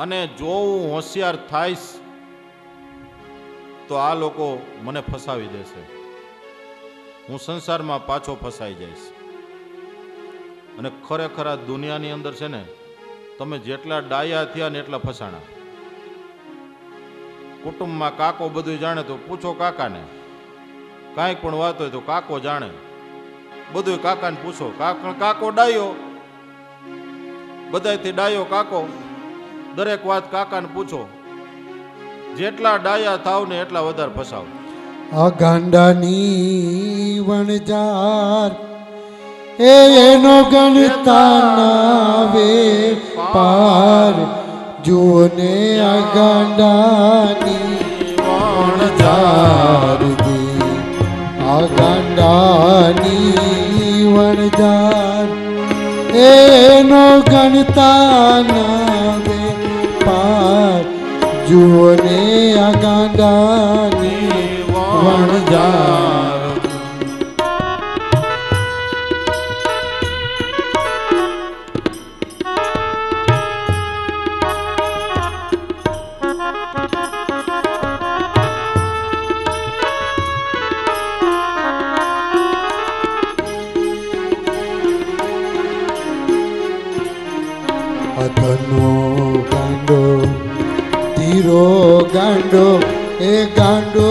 અને જો હું હોશિયાર થાઈશ તો આ લોકો મને ફસાવી દેશે, હું સંસારમાં પાછો ફસાઈ જઈશ. અને ખરેખર આ દુનિયાની અંદર છે ને, તમે જેટલા ડાયા થયા ને એટલા ફસાણા. કુટુંબમાં કાકો બધું જાણે તો પૂછો કાકાને, કાંઈક પણ વાત હોય તો કાકો જાણે, બધું કાકાને પૂછો. કાકો ડાયો, બધાથી ડાયો કાકો, દરેક વાત કાકાને પૂછો. જેટલા ડાયા થાવ ને એટલા વધારે ફસાવ. આ ગાંડાની વણજાર એનો ગણતા નાવે પાર, જુઓ ને આ ગાંડાની વણજાર દી, આ ગાંડાની વણજાર એનો ગણતા નાવે પાર, જુઓ ને આ ગાંડાની વણજાર. અધનો ગાંડો ધીરો ગાંડો એ ગાંડો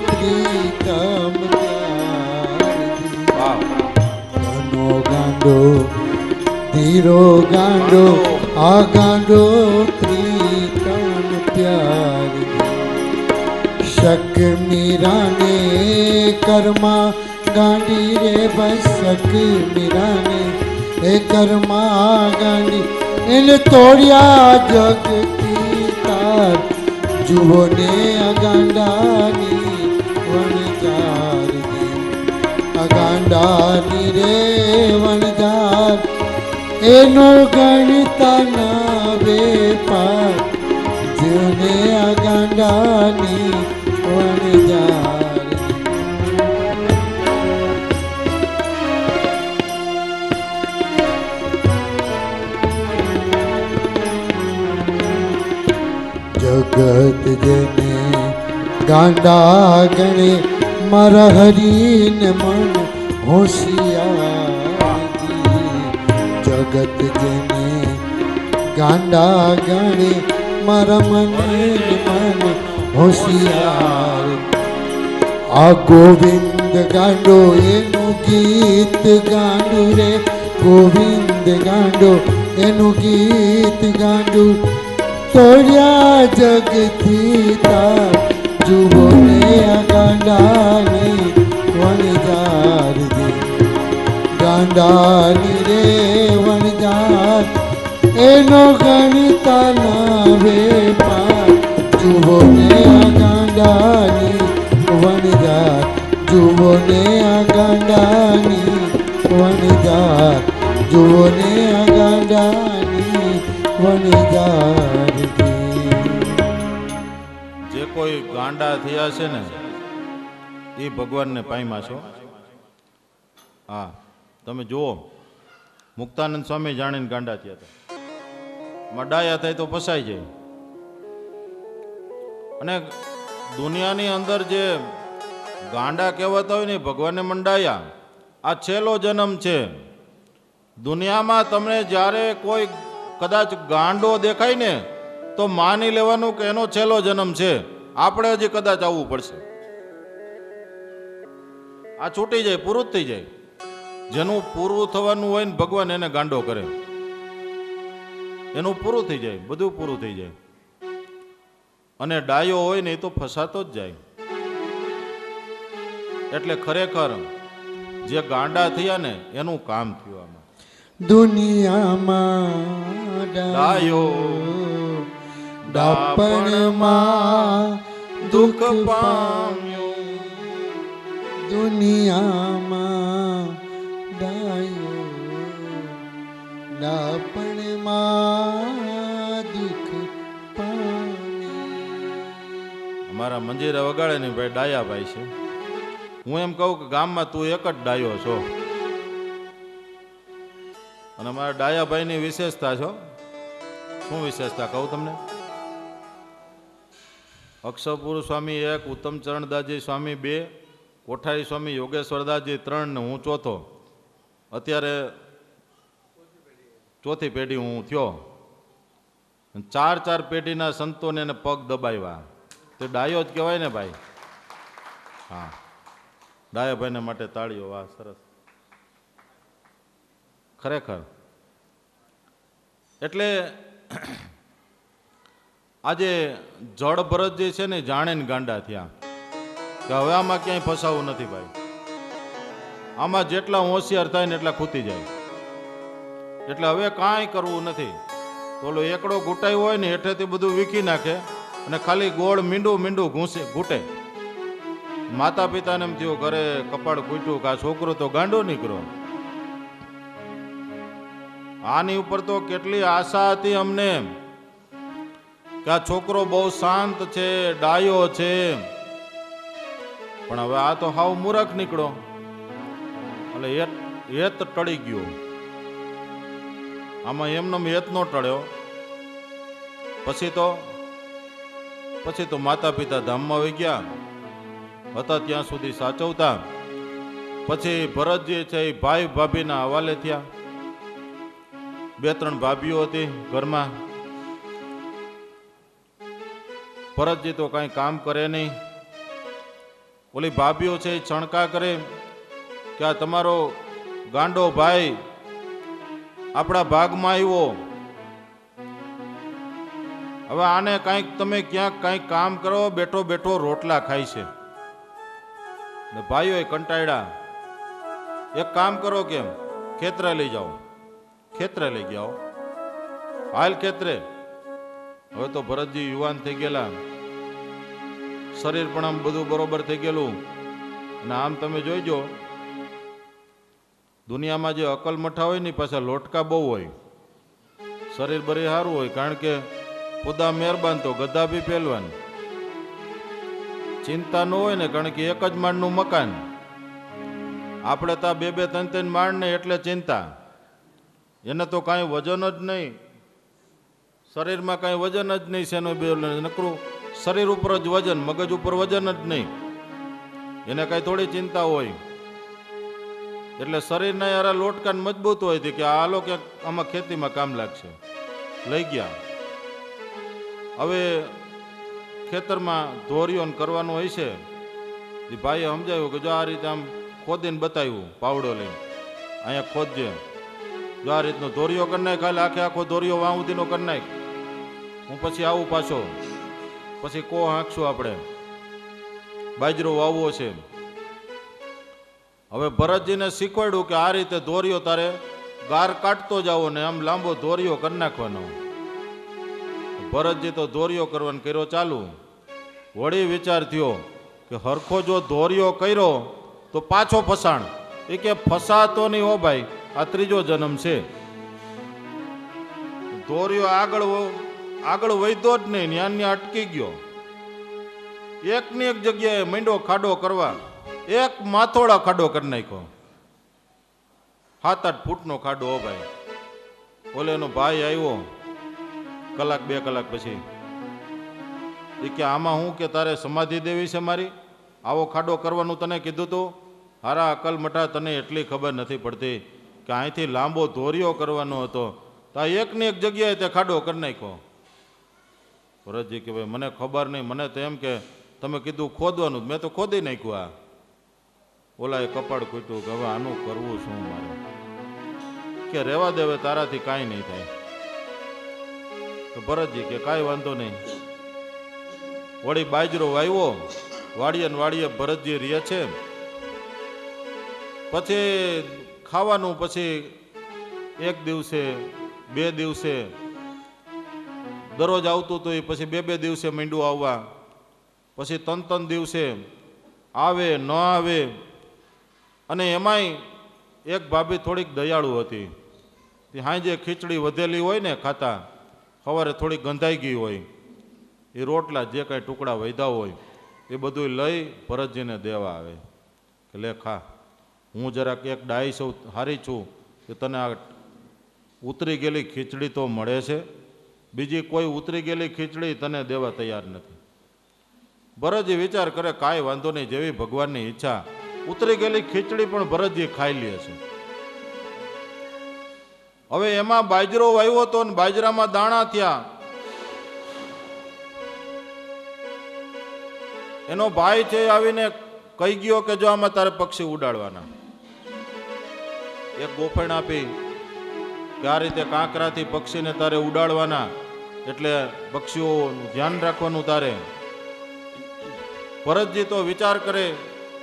પ્રીતમ ધનો ગાંડો ધીરો ગાંડો આ ગાંડો પ્રીતમ પ્યાર. શક મીરાને કર્મા ગાંડી રે બસ, શક મીરાને એ કર્મા ગાંડી એને તોડ્યા જગતી તાર, જુઓ ને આ ગાંડાની વણજાર દી, આ ગાંડાની રે વણજાર એનો ગણતા નાવે પાર, જુઓ ને આ ગાંડાની વણજાર. જગત જેને ગાંડા ગણે મારા હરીન મન હોશિયારી, જગત જેને ગાંડા ગણે મારા મન હોશિયાર. આ ગોવિંદ ગાંડો એનું ગીત ગાંડું રે, ગોવિંદ ગાંડો એનું ગીત ગાંડું, તોડ્યા જગથી તાર, જુઓ ને આ ગાંડાની વણજાર દી, ગાંડાની રે વણજાર એનો ગણતા નાવે પાર, જુઓ ને આ ગાંડાની વણજાર, જુઓ ને આ ગાંડાની વણજાર, જુઓ ને આ ગાંડાની વણજાર. જે કોઈ ગાંડા થયા છે ને એ ભગવાનને પામ્યા છો. હા, તમે જુઓ મુક્તાનંદ સ્વામી જાણીને ગાંડા થયા હતા. માં ડાયા થાય તો ફસાઈ જાય. અને દુનિયાની અંદર જે ગાંડા કહેવાતા હોય ને ભગવાનને મંડાયા. આ છેલ્લો જન્મ છે. દુનિયામાં તમને જ્યારે કોઈ કદાચ ગાંડો દેખાય ને તો માની લેવાનું કે એનો છેલ્લો જન્મ છે. આપણે હજી કદાચ આવવું પડશે. આ છૂટી જાય, પૂરું જ થઈ જાય. જેનું પૂરું થવાનું હોય ને ભગવાન એને ગાંડો કરે. એનું પૂરું થઈ જાય, બધું પૂરું થઈ જાય. અને ડાયો હોય ને એ તો ફસાતો જ જાય. એટલે ખરેખર જે ગાંડા થયા ને એનું કામ થયું. આમાં દુનિયામાં ડાયો ડાપણમાં દુઃખ પામ્યું. દુનિયામાં ડાયો ડાપણમાં દુઃખ પામ્યું. અમારા મંજીરા વગાડે ને ભાઈ ડાયા ભાઈ છે. હું એમ કહું કે ગામમાં તું એક જ ડાયો છો. અને અમારા ડાયાભાઈની વિશેષતા છો. શું વિશેષતા કહું તમને? અક્ષરપુર સ્વામી 1, ઉત્તમચરણદાસજી સ્વામી 2, કોઠારી સ્વામી યોગેશ્વરદાસજી 3 ને હું ચોથો. અત્યારે ચોથી પેઢી હું થયો. 4 પેઢીના સંતોને એને પગ દબાવ્યા. તે ડાયો જ કહેવાય ને ભાઈ. હા, ડાયાભાઈને માટે તાળીઓ. વાહ, સરસ. ખરેખર એટલે આજે જળ ભરત જે છે ને જાણે ને ગાંડા થયા કે હવે આમાં ક્યાંય ફસાવું નથી ભાઈ. આમાં જેટલા હોશિયાર થાય ને એટલા ખૂતી જાય. એટલે હવે કાંઈ કરવું નથી. ઓલો એકડો ઘૂંટાયો હોય ને હેઠેથી બધું વીખી નાખે અને ખાલી ગોળ મીંડું ઘૂંટે. માતા પિતાને એમ થયું ઘરે કપાળ કૂટ્યું કે આ છોકરો તો ગાંડો નીકળ્યો. આની ઉપર તો કેટલી આશા હતી અમને કે આ છોકરો બહુ શાંત છે, ડાયો છે. પણ હવે આ તો હાવ મૂરખ નીકળો. એટલે હેત ટળી ગયો. આમાં એમનો હેત નો ટળ્યો. પછી તો માતા પિતા ધામમાં વહી ગયા હતા ત્યાં સુધી સાચવતા. પછી ભરતજી છે એ ભાઈ ભાભીના હવાલે થયા. 2-3 ભાભીઓ હતી ઘરમાં. ભરતજી તો કાંઈ કામ કરે નહીં. ઓલી ભાભીઓ છે એ છણકા કરે કે આ તમારો ગાંડો ભાઈ આપણા ભાગમાં આવ્યો. હવે આને કાંઈક તમે ક્યાંક કાંઈક કામ કરો, બેઠો બેઠો રોટલા ખાય છે. ને ભાઈઓ કંટાળ્યા. એક કામ કરો, કેમ ખેતરે લઈ જાઓ. ખેતરે લઈ ગયા. હાલ ખેતરે. હવે તો ભરતજી યુવાન થઈ ગયેલા. શરીર પણ આમ બધું બરોબર થઈ ગયેલું. અને આમ તમે જોઈજો દુનિયામાં જે અકલ મઠા હોય ને પાછા લોટકા બહુ હોય. શરીર બરી સારું હોય, કારણ કે ખુદા મહેરબાન તો ગધા બી પહેલવાન. ચિંતા ન હોય ને, કારણ કે એક જ માળનું મકાન. આપણે તો 2-3 માળ ને એટલે ચિંતા. એને તો કાંઈ વજન જ નહીં. શરીરમાં કાંઈ વજન જ નહીં. શેનો બે નકરું શરીર ઉપર જ વજન, મગજ ઉપર વજન જ નહીં. એને કાંઈ થોડી ચિંતા હોય. એટલે શરીરના યારા લોટકાન મજબૂત હોય છે કે આ લોકો આમાં ખેતીમાં કામ લાગશે. લઈ ગયા. હવે ખેતરમાં ધોરીઓ કરવાનું હોય છે. એ ભાઈએ સમજાવ્યું કે જો આ રીતે આમ ખોદીને બતાવ્યું, પાવડો લઈને અહીંયા ખોદજે. જો આ રીતનો ધોરીઓ કરી નાખ, ખાલી આખો ધોરીઓ વાહુદીનો કરી નાખ. હું પછી આવું પાછો. પછી કો હાંકશું આપણે. બાજરો વાવવો છે. હવે ભરતજીને શીખવાડ્યું કે આ રીતે ધોરીઓ તારે ગાર કાઢતો જાવો ને આમ લાંબો ધોરીઓ કરી નાખવાનો. ભરતજી તો ધોરીઓ કરવાનો કર્યો ચાલુ. વળી વિચાર થયો કે હરખો જો ધોરીઓ કર્યો તો પાછો ફસાણ. એ કે ફસાતો નહીં હો ભાઈ, આ 3જો જન્મ છે. ધોરીઓ આગળ વધ્યો જ નહીં, ન્યાન્ય અટકી ગયો. એકની એક જગ્યાએ માંડ્યો ખાડો કરવા. એક માથોડા ખાડો કરી નાખ્યો. 7-8 ફૂટનો ખાડો હો ભાઈ. ઓલે એનો ભાઈ આવ્યો કલાક 2 કલાક પછી. એ કે આમાં હું કે તારે સમાધિ દેવી છે મારી? આવો ખાડો કરવાનું તને કીધું તું? હારા અકલ મઠા, તને એટલી ખબર નથી પડતી કે અહીંથી લાંબો ધોરિયો કરવાનો હતો તો આ એકની એક જગ્યાએ તે ખાડો કરી નાખ્યો. ભરતજી કે ભાઈ મને ખબર નહીં, મને તો એમ કે તમે કીધું ખોદવાનું, મેં તો ખોદી નાખ્યું. આ ઓલાએ કપાળ ખૂટ્યું કે હવે આનું કરવું શું મારે? કે રહેવા દે, હવે તારાથી કાંઈ નહીં થાય. તો ભરતજી કે કાંઈ વાંધો નહીં. વળી બાજરો વાવ્યો, વાડીએ ને વાડીએ ભરતજી રહે છે. પછી ખાવાનું, પછી 1 દિવસે 2 દિવસે દરરોજ આવતું હતું, પછી 2 દિવસે માંડ્યું આવવા, પછી 3 દિવસે આવે ન આવે. અને એમાંય એક ભાભી થોડીક દયાળુ હતી. સાંજે ખીચડી વધેલી હોય ને ખાતા, સવારે થોડીક ગંધાઈ ગઈ હોય, એ રોટલા જે કાંઈ ટુકડા વધ્યા હોય એ બધું લઈ ભરતજીને દેવા આવે કે લે ખા, હું જરાક એક ડાઈ છું, હારી છું કે તને આ ઉતરી ગયેલી ખીચડી તો મળે છે, બીજી કોઈ ઉતરી ગયેલી ખીચડી તને દેવા તૈયાર નથી. ભરતજી વિચાર કરે કાંઈ વાંધો નહીં, જેવી ભગવાનની ઈચ્છા. ઉતરી ગયેલી ખીચડી પણ ભરતજી ખાઈ લે છે. હવે એમાં બાજરો વાવ્યો હતો ને બાજરામાં દાણા થયા. એનો ભાઈ છે આવીને કહી ગયો કે જો આમાં તારે પક્ષી ઉડાડવાના. એક ગોફણ આપી કે આ રીતે કાંકરાથી પક્ષીને તારે ઉડાડવાના, એટલે પક્ષીઓનું ધ્યાન રાખવાનું તારે. ભરતજી તો વિચાર કરે,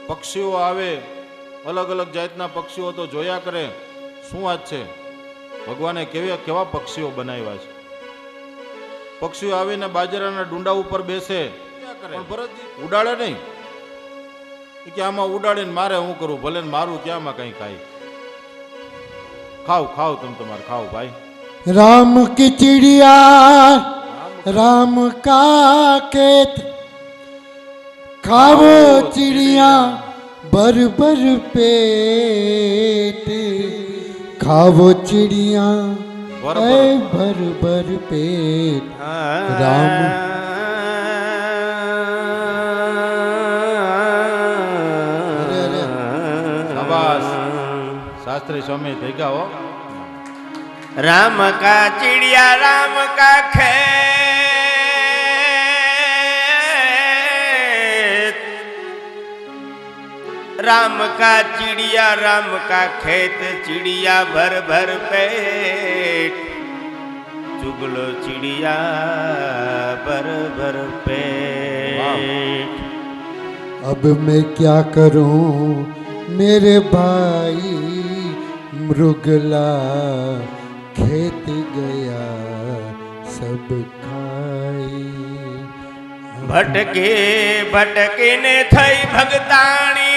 પક્ષીઓ આવે, અલગ અલગ જાતના પક્ષીઓ તો જોયા કરે, શું વાત છે, ભગવાને કેવા પક્ષીઓ બનાવ્યા છે. પક્ષીઓ આવીને બાજરાના ડુંડા ઉપર બેસે, પણ ભરતજી ઉડાડે નહીં. કે આમાં ઉડાડીને મારે હું કરું, ભલે મારું ક્યાંમાં કઈ ખાય. ખાવ ખાવ તમે તમારે ખાવ ભાઈ. राम की चिड़िया राम का खेत, खाओ चिड़िया भर भर पेट, खाओ चिड़िया भर भर पेट. राम શાબાશ, શાસ્ત્રી સ્વામી થઈ ગયા હો. राम का चिड़िया राम का खेत, राम का चिड़िया राम का खेत, चिड़िया भर भर पेट, चुगलो चिड़िया भर भर पेट. अब मैं क्या करूं मेरे भाई, मृगला खेत गया सब खाई. भटके भटके ने थई भगताणी,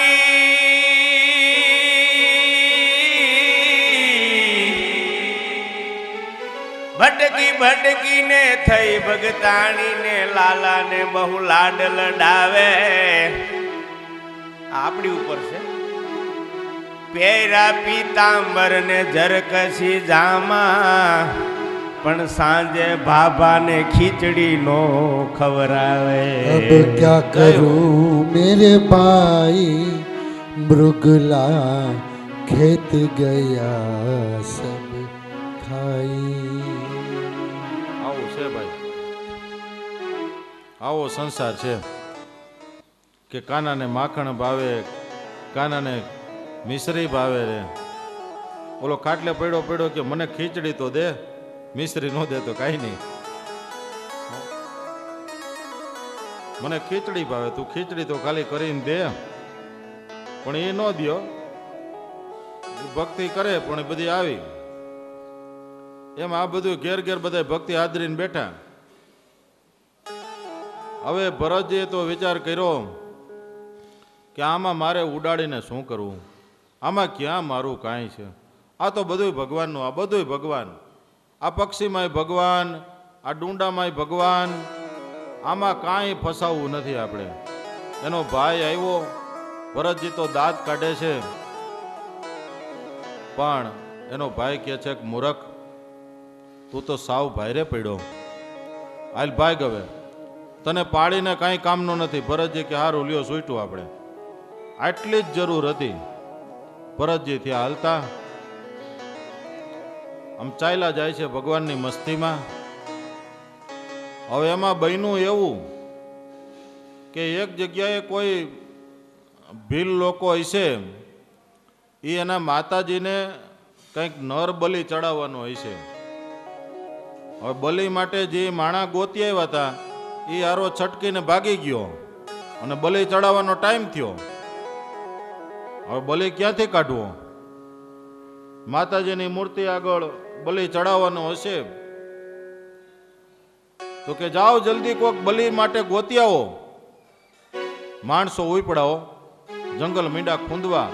भटकी भटकी ने थई भगताणी ने लाला ने बहु लाड लडावे. આપણી ઉપર છે. પેરા પીતાંબર ને જરકસી જામા, પણ સાંજે ભાભા ને ખીચડી નો ખવરાવે. अब क्या करूं मेरे भाई, मृगला खेत गया सब खाई. આવું છે ભાઈ, આવો સંસાર છે કે કાનાને માખણ ભાવે, કાનાને મિશ્રી ભાવે રે. ઓલો ખાટલે પડ્યો પડ્યો કે મને ખીચડી તો દે, મિશ્રી નો દે તો કાંઈ નહીં. મને ખીચડી ભાવે, તું ખીચડી તો ખાલી કરીને દે. પણ એ ન દ્યો, ભક્તિ કરે પણ એ બધી આવી. એમ આ બધું ઘેર ઘેર બધા ભક્તિ આદરીને બેઠા. હવે ભરતજીએ તો વિચાર કર્યો કે આમાં મારે ઉડાડીને શું કરવું, આમાં ક્યાં મારું કાંઈ છે. આ તો બધું ભગવાનનું, આ બધું ભગવાન. આ પક્ષીમાંય ભગવાન, આ ડુંડામાંય ભગવાન, આમાં કાંઈ ફસાવવું નથી આપણે. એનો ભાઈ આવ્યો, ભરતજી તો દાંત કાઢે છે પણ એનો ભાઈ કહે છે કે મૂરખ, તું તો સાવ ભાઈરે પડ્યો, હાલ ભાગ હવે, તને પાડીને કાંઈ કામનું નથી. ભરતજી કે હારું લ્યો, સૂટ્યું આપણે. આટલી જ જરૂર હતી. ભરતજી ત્યાં હાલતા આમ ચાલ્યા જાય છે ભગવાનની મસ્તીમાં. હવે એમાં બન્યું એવું કે એક જગ્યાએ કોઈ ભીલ લોકો હશે, એ એના માતાજીને કંઈક નર બલિ ચડાવવાનો હશે. હવે બલિ માટે જે માણા ગોતી આવ્યા હતા એ હારો છટકીને ભાગી ગયો અને બલિ ચડાવવાનો ટાઈમ થયો. હવે બલિ ક્યાંથી કાઢવો? માતાજીની મૂર્તિ આગળ બલિ ચડાવવાનો હશે તો કે જાઓ જલ્દી કોક બલિ માટે ગોતી આવો. માણસો ઉપડાવો, જંગલ મીંડા ખૂંદવા,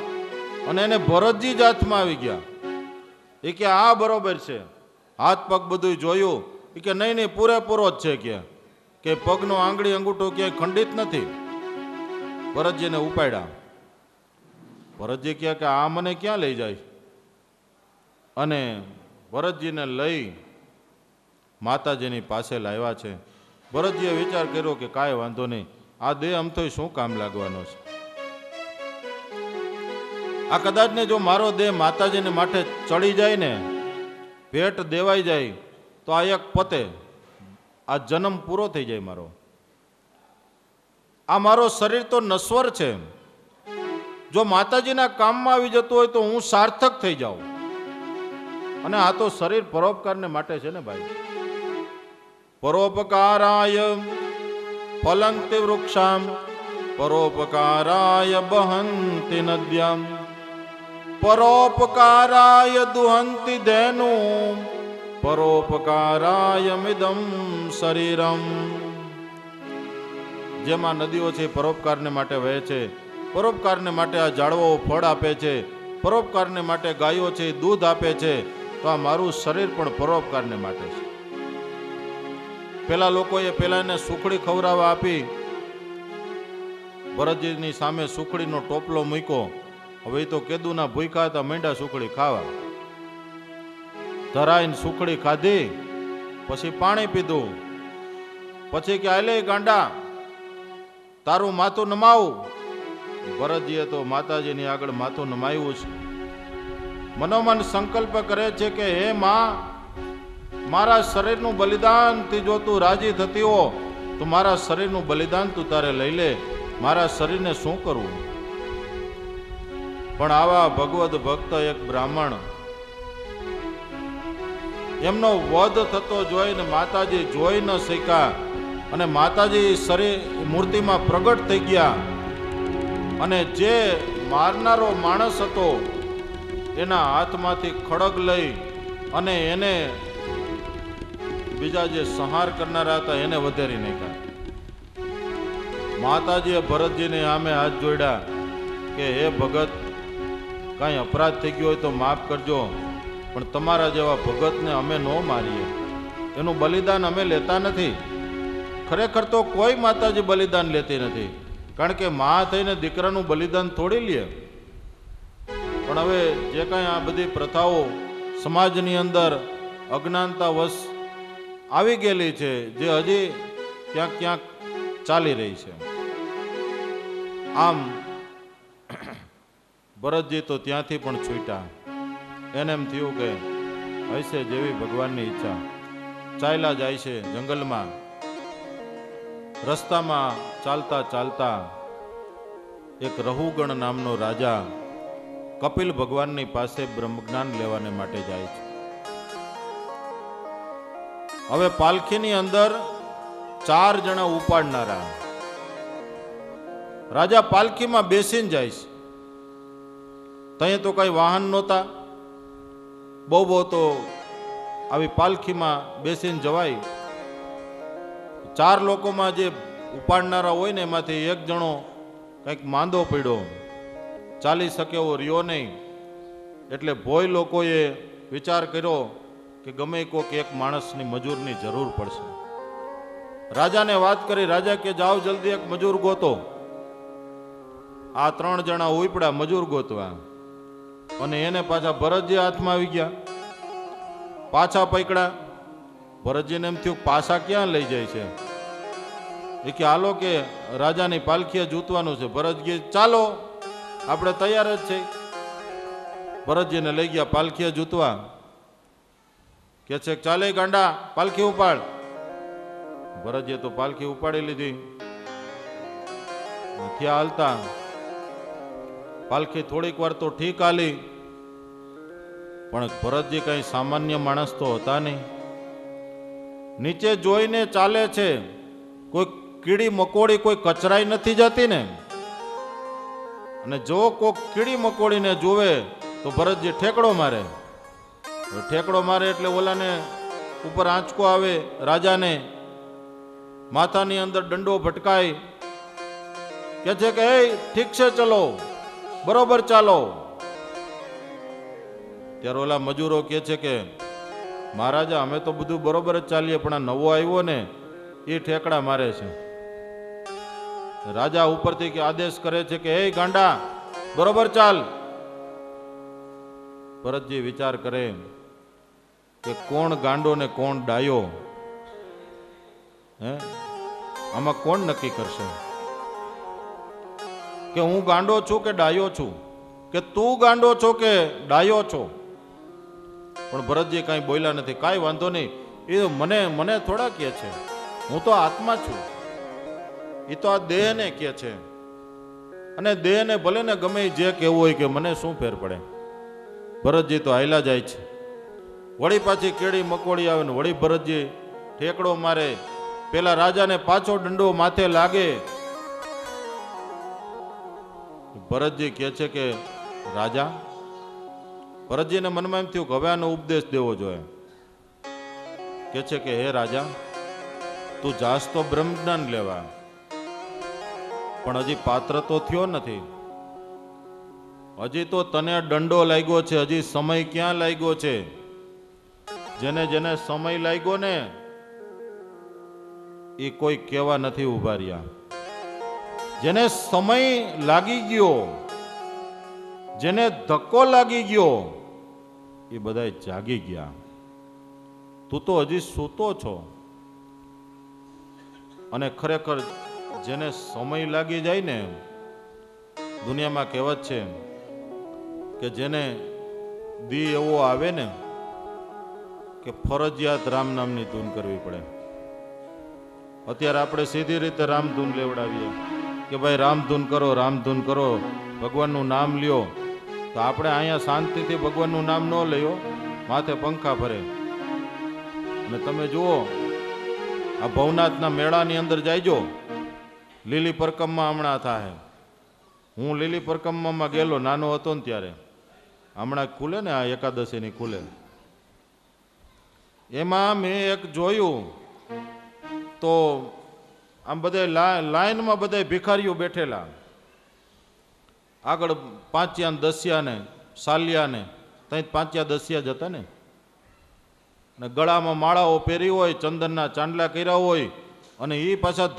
અને એને ભરતજી જ હાથમાં આવી ગયા. એ કે આ બરોબર છે, હાથ પગ બધું જોયું. એ કે નહીં નહીં, પૂરેપૂરો જ છે, કે પગનો આંગળી અંગૂઠો ક્યાંય ખંડિત નથી. ભરતજીને ઉપાડ્યા. ભરતજી કહે કે આ મને ક્યાં લઈ જાય? અને ભરતજીને લઈ માતાજીની પાસે લાવ્યા છે. ભરતજીએ વિચાર કર્યો કે કાંઈ વાંધો નહીં, આ દેહ અમથોય શું કામ લાગવાનો છે? આ કદાચ ને જો મારો દેહ માતાજીને માટે ચડી જાય ને, ભેટ દેવાઈ જાય, તો આ એક પતે, આ જન્મ પૂરો થઈ જાય મારો. આ મારો શરીર તો નશ્વર છે. જો માતાજીના કામમાં આવી જતું હોય તો હું સાર્થક થઈ જાઉં. અને આ તો શરીર પરોપકારને માટે છે ને ભાઈ. પરોપકારાય ફલંતિ વૃક્ષામ, પરોપકારાય બહંતિ નદ્યામ, પરોપકારાય દુહંતિ ધેનું, પરોપકારાય મિદમ શરીરમ. જેમાં નદીઓ છે પરોપકારને માટે વહે છે, પરોપકારને માટે આ ઝાડવાઓ ફળ આપે છે, પરોપકારને માટે ગાયો છે દૂધ આપે છે, તો આ મારું શરીર પણ પરોપકારને માટે છે. પેલા લોકોએ પેલા એને સુખડી ખવડાવવા આપી. ભરતજીની સામે સુખડીનો ટોપલો મૂક્યો. હવે તો કેદુના ભૂખ્યા હતા, માંડ્યા સુખડી ખાવા. ધરાઈને સુખડી ખાધી, પછી પાણી પીધું. પછી કે આલે ગાંડા, તારું માથું નમાવું. ભરતજીએ તો માતાજીની આગળ માથું નમાવ્યું છે. મનોમન સંકલ્પ કરે છે કે હે માં, મારા શરીરનું બલિદાનથી જો તું રાજી થતી હો તો મારા શરીરનું બલિદાન તું તારે લઈ લે, મારા શરીરને શું કરવું? પણ આવા ભગવદ ભક્ત એક બ્રાહ્મણ, એમનો વધ થતો જોઈને માતાજી જોઈ ન શક્યા અને માતાજી શરીર મૂર્તિમાં પ્રગટ થઈ ગયા. અને જે મારનારો માણસ હતો એના હાથમાંથી ખડગ લઈ અને એને બીજા જે સંહાર કરનારા હતા એને વધેરી નાખ્યા. માતાજીએ ભરતજીને સામે હાથ જોડ્યા કે હે ભગત, કાંઈ અપરાધ થઈ ગયો હોય તો માફ કરજો, પણ તમારા જેવા ભગતને અમે ન મારીએ, એનું બલિદાન અમે લેતા નથી. ખરેખર તો કોઈ માતાજી બલિદાન લેતી નથી, કારણ કે મા થઈને દીકરાનું બલિદાન થોડી લે. પણ હવે જે કાંઈ આ બધી પ્રથાઓ સમાજની અંદર અજ્ઞાનતા વશ આવી ગયેલી છે, જે હજી ક્યાંક ક્યાંક ચાલી રહી છે. આમ ભરતજી તો ત્યાંથી પણ છૂટ્યા. એને એમ થયું કે હશે જેવી ભગવાનની ઈચ્છા. ચાલ્યા જાય છે જંગલમાં. રસ્તામાં ચાલતા ચાલતા એક રહુગણ નામનો રાજા કપિલ ભગવાનની પાસે બ્રહ્મજ્ઞાન લેવાને માટે જાય છે. હવે પાલખીની અંદર 4 જણા ઉપાડનારા. રાજા પાલખીમાં બેસીને જાય છે. ત્યાં તો કઈ વાહન નહોતા. બહુ તો આવી પાલખીમાં બેસીને જવાય. 4 લોકોમાં જે ઉપાડનારા હોય ને એમાંથી એક જણો કંઈક માંદો પડ્યો, ચાલી શકે એવો રહ્યો નહીં. એટલે ભોય લોકોએ વિચાર કર્યો કે ગમે કોઈક એક માણસની મજૂરની જરૂર પડશે. રાજાને વાત કરી. રાજા કે જાઓ જલ્દી એક મજૂર ગોતો. આ 3 જણા ઉપડ્યા મજૂર ગોતવા. અને એને પાછા ભરતજી હાથમાં આવી ગયા, પાછા પકડ્યા. ભરતજીને એમ થયું પાછા ક્યાં લઈ જાય છે, એ કે હાલો કે રાજાની પાલખીએ જૂતવાનું છે. ભરતજી ચાલો આપણે તૈયાર જ છે. ભરતજીને લઈ ગયા પાલખીએ જૂતવા. કે છે ચાલે ગાંડા પાલખી ઉપાડ. ભરતજીએ તો પાલખી ઉપાડી લીધી. થયા હાલતા. પાલખી થોડીક વાર તો ઠીક હાલી, પણ ભરતજી કઈ સામાન્ય માણસ તો હતા નહીં. નીચે જોઈને ચાલે છે, કોઈ કીડી મકોડી કોઈ કચરાઈ નથી જતી ને. અને જો કોઈ કીડી મકોડીને જોવે તો ભરતજી ઠેકડો મારે. ઠેકડો મારે એટલે ઓલાને ઉપર આંચકો આવે, રાજાને માથાની અંદર દંડો ભટકાય. કે છે કે એ ઠીક છે ચલો, બરોબર ચાલો. ત્યારે ઓલા મજૂરો કે છે કે મહારાજા અમે તો બધું બરોબર જ ચાલીએ, પણ આ નવો આવ્યો ને એ ઠેકડા મારે છે. રાજા ઉપરથી કે આદેશ કરે છે કે એ ગાંડા બરોબર ચાલ. ભરતજી વિચાર કરે કે કોણ ગાંડો ને કોણ ડાયો, હે આમાં કોણ નક્કી કરશે કે હું ગાંડો છું કે ડાયો છું, કે તું ગાંડો છો કે ડાયો છો? પણ ભરતજી કાંઈ બોલ્યા નથી. કાંઈ વાંધો નહીં, એ મને થોડા કહે છે, હું તો આત્મા છું. એ તો આ દેહને કહે છે, અને દેહને ભલે ને ગમે જે કહેવું હોય કે મને શું ફેર પડે. ભરતજી તો હાલ્યા જાય છે. વળી પાછી કેળી મકોડી આવે ને વળી ભરતજી ઠેકડો મારે. પેલા રાજાને પાછો દંડો માથે લાગે. ભરતજી કહે છે કે રાજા, ભરતજીને મનમાં એમ થયું કે હવે આનો ઉપદેશ દેવો જોઈએ. કે છે કે હે રાજા, તું જાસ તો બ્રહ્મ જ્ઞાન લેવા, પણ હજી પાત્ર તો થયો નથી. હજી તો તને દંડો લાગ્યો છે, હજી સમય ક્યાં લાગ્યો છે? જેને જેને સમય લાગ્યો ને એ કોઈ કહેવા નથી ઉભા રહ્યા. જેને સમય લાગી ગયો, જેને ધક્કો લાગી ગયો, એ બધા જાગી ગયા. તું તો હજી સૂતો છો. અને ખરેખર જેને સમય લાગી જાય ને, દુનિયામાં કહેવત છે કે જેને દી એવો આવે ને કે ફરજિયાત રામ નામની ધૂન કરવી પડે. અત્યારે આપણે સીધી રીતે રામ ધૂન લેવડાવીએ કે ભાઈ રામ ધૂન કરો, રામ ધૂન કરો, ભગવાનનું નામ લ્યો. તો આપણે અહીંયા શાંતિથી ભગવાનનું નામ ન લયો, માથે પંખા ભરે. અને તમે જુઓ આ ભવનાથના મેળાની અંદર જાયજો, લીલી પરકમમાં હમણાં થાય. હું લીલી પરકમમાં ગયેલો નાનો હતો ને ત્યારે. હમણાં ખુલે ને આ એકાદશીની ખુલે, એમાં મેં એક જોયું તો આમ બધા લાઈનમાં બધા ભિખારીઓ બેઠેલા. આગળ પાંચિયા દસિયા ને સાલિયા ને ત્યાં પાંચિયા દસિયા જ હતા ને. ગળામાં માળાઓ પહેરી હોય, ચંદનના ચાંદલા કર્યા હોય, અને એ પાછા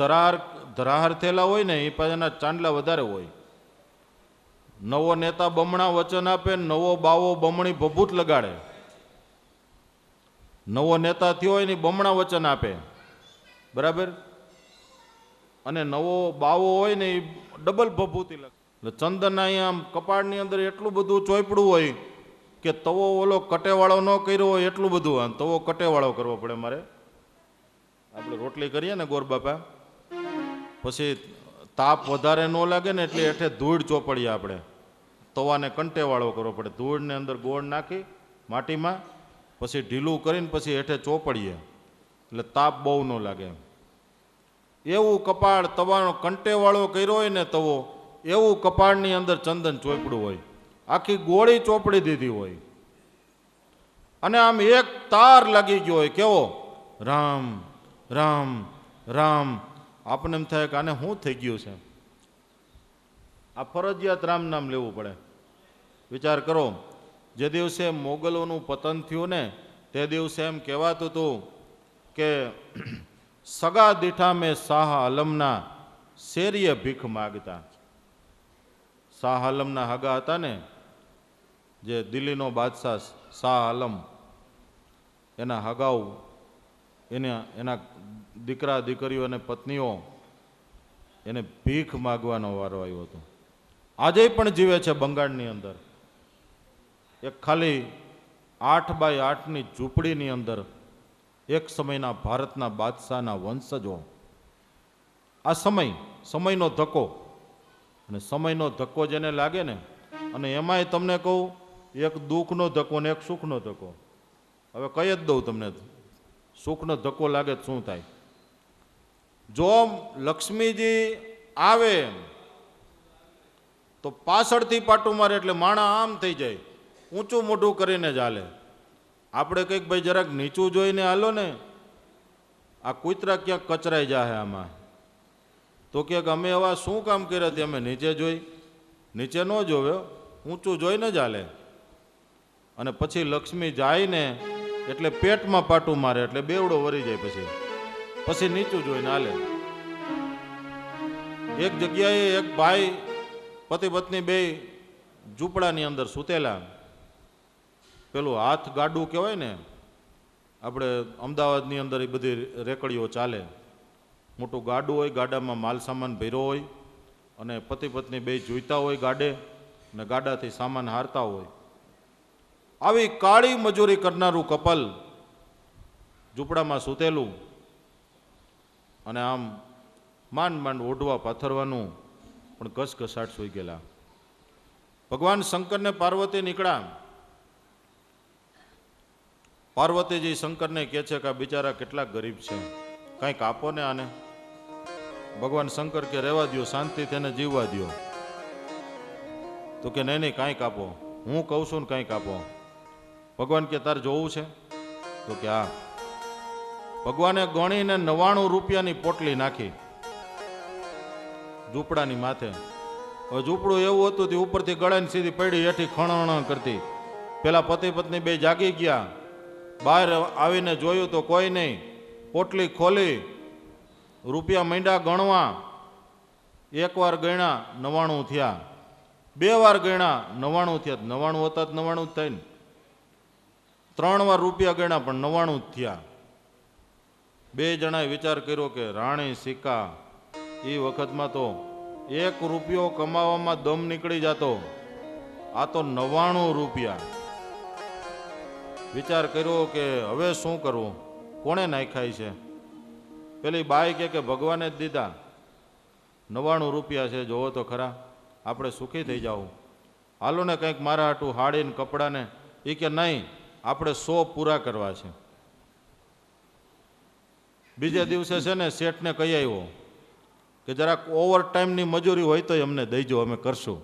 ધરાહાર થયેલા હોય ને, એ પાછાના ચાંદલા વધારે હોય. નવો નેતા બમણા વચન આપે, નવો બાવો બમણી ભભૂત લગાડે. નવો નેતા થયો હોય ને બમણા વચન આપે, બરાબર. અને નવો બાવો હોય ને એ ડબલ ભભૂતિ લગાડે. એટલે ચંદન અહીંયા આમ કપાળની અંદર એટલું બધું ચોપડું હોય કે તવો ઓલો કટેવાળો ન કર્યો હોય એટલું બધું. આમ તવો કટેવાળો કરવો પડે મારે. આપણે રોટલી કરીએ ને ગોર બાપા, પછી તાપ વધારે ન લાગે ને એટલે હેઠે ધૂળ ચોપડીએ આપણે. તવાને કંટેવાળો કરવો પડે. ધૂળને અંદર ગોળ નાખી માટીમાં, પછી ઢીલું કરીને પછી હેઠે ચોપડીએ એટલે તાપ બહુ ન લાગે. એવું કપાળ તવાનો કંટેવાળો કર્યો હોય ને તવો, એવું કપાળની અંદર ચંદન ચોપડું હોય, આખી ગોળી ચોપડી દીધી હોય. અને આમ એક તાર લાગી ગયો હોય. કેવો? રામ રામ રામ. આપણને એમ થાય કે આને શું થઈ ગયું છે? આ ફરજિયાત રામ નામ લેવું પડે. વિચાર કરો, જે દિવસે મોગલોનું પતન થયું ને તે દિવસે એમ કહેવાતું હતું કે સગા દીઠા મેં શાહ આલમના શેરીએ ભીખ માગતા. શાહ આલમના હગા હતા ને જે દિલ્હીનો બાદશાહ શાહ આલમ એના હગાઉ એના દીકરા દીકરીઓ અને પત્નીઓ એને ભીખ માગવાનો વારો આવ્યો હતો. આજે પણ જીવે છે બંગાળની અંદર એક ખાલી 8x8ની ઝૂંપડીની અંદર એક સમયના ભારતના બાદશાહના વંશજો. આ સમયનો ધક્કો, અને સમયનો ધક્કો જેને લાગે ને, અને એમાંય તમને કહું એક દુઃખનો ધક્કો ને એક સુખનો ધક્કો. હવે કહી જ દઉં તમને, સુખનો ધક્કો લાગે તો શું થાય. જો લક્ષ્મીજી આવે તો પાછળથી પાટું મારે એટલે માણા આમ થઈ જાય, ઊંચું મોઢું કરીને જ હાલે. આપણે કંઈક ભાઈ જરાક નીચું જોઈને હાલો ને, આ કૂતરા ક્યાંક કચરાઈ જાય આમાં, તો ક્યાંક અમે એવા શું કામ કર્યા તે અમે નીચે જોઈ, નીચે ન જોવે, ઊંચું જોઈને જ હાલે. અને પછી લક્ષ્મી જાય ને એટલે પેટમાં પાટું મારે એટલે બેવડો વરી જાય, પછી નીચું જોઈને હાલે. એક જગ્યાએ એક ભાઈ પતિ પત્ની બે ઝૂંપડાની અંદર સૂતેલા. પેલું હાથ ગાડું કહેવાય ને, આપણે અમદાવાદની અંદર એ બધી રેકડીઓ ચાલે. મોટું ગાડું હોય, ગાડામાં માલ સામાન ભર્યો હોય, અને પતિ પત્ની બે જોઈતા હોય ગાડે, અને ગાડાથી સામાન હારતા હોય. આવી કાળી મજૂરી કરનારું કપલ ઝૂંપડામાં સૂતેલું, અને આમ માંડ ઓઢવા પાથરવાનું પણ ઘસઘસાટ સૂઈ ગયેલા. ભગવાન શંકરને પાર્વતી નીકળ્યા. પાર્વતીજી શંકરને કહે છે કે આ બિચારા કેટલા ગરીબ છે, કંઈક આપો ને આને. ભગવાન શંકર કે રહેવા દો, શાંતિ તેને જીવવા દો. તો કે નહીં કાંઈક આપો, હું કહું છું ને કાંઈક આપો. ભગવાન કે તારે જોવું છે? તો કે હા. ભગવાને ગણીને 99 રૂપિયાની પોટલી નાખી ઝૂંપડાની માથે. હવે ઝૂંપડું એવું હતું તે ઉપરથી ગળાની સીધી પડી, હેઠી ખણણ કરતી. પેલા પતિ પત્ની બે જાગી ગયા, બહાર આવીને જોયું તો કોઈ નહીં. પોટલી ખોલી, રૂપિયા માંડ્યા ગણવા. એકવાર ગણ્યા 99 થયા, 2 વાર ગણ્યા 99 થયા, 99 હતા જ 99 જ થાય ને. 3 વાર રૂપિયા ગણ્યા પણ 99 જ થયા. બે જણાએ વિચાર કર્યો કે રાણી સિક્કા, એ વખતમાં તો 1 રૂપિયો કમાવામાં દમ નીકળી જતો, આ તો 99 રૂપિયા. વિચાર કર્યો કે હવે શું કરવું, કોણે નાખ્યા છે? પેલી બાઈ કે ભગવાને જ દીધા, 99 રૂપિયા છે, જોવો તો ખરા, આપણે સુખી થઈ જાવ. હાલો ને કંઈક મારા હાટું હાડીને કપડાને. એ કે નહીં, આપણે 100 પૂરા કરવા છે. બીજે દિવસે છે ને શેઠને કહી આવ્યો કે જરાક ઓવર ટાઈમની મજૂરી હોય તો અમને દઈજો, અમે કરશું.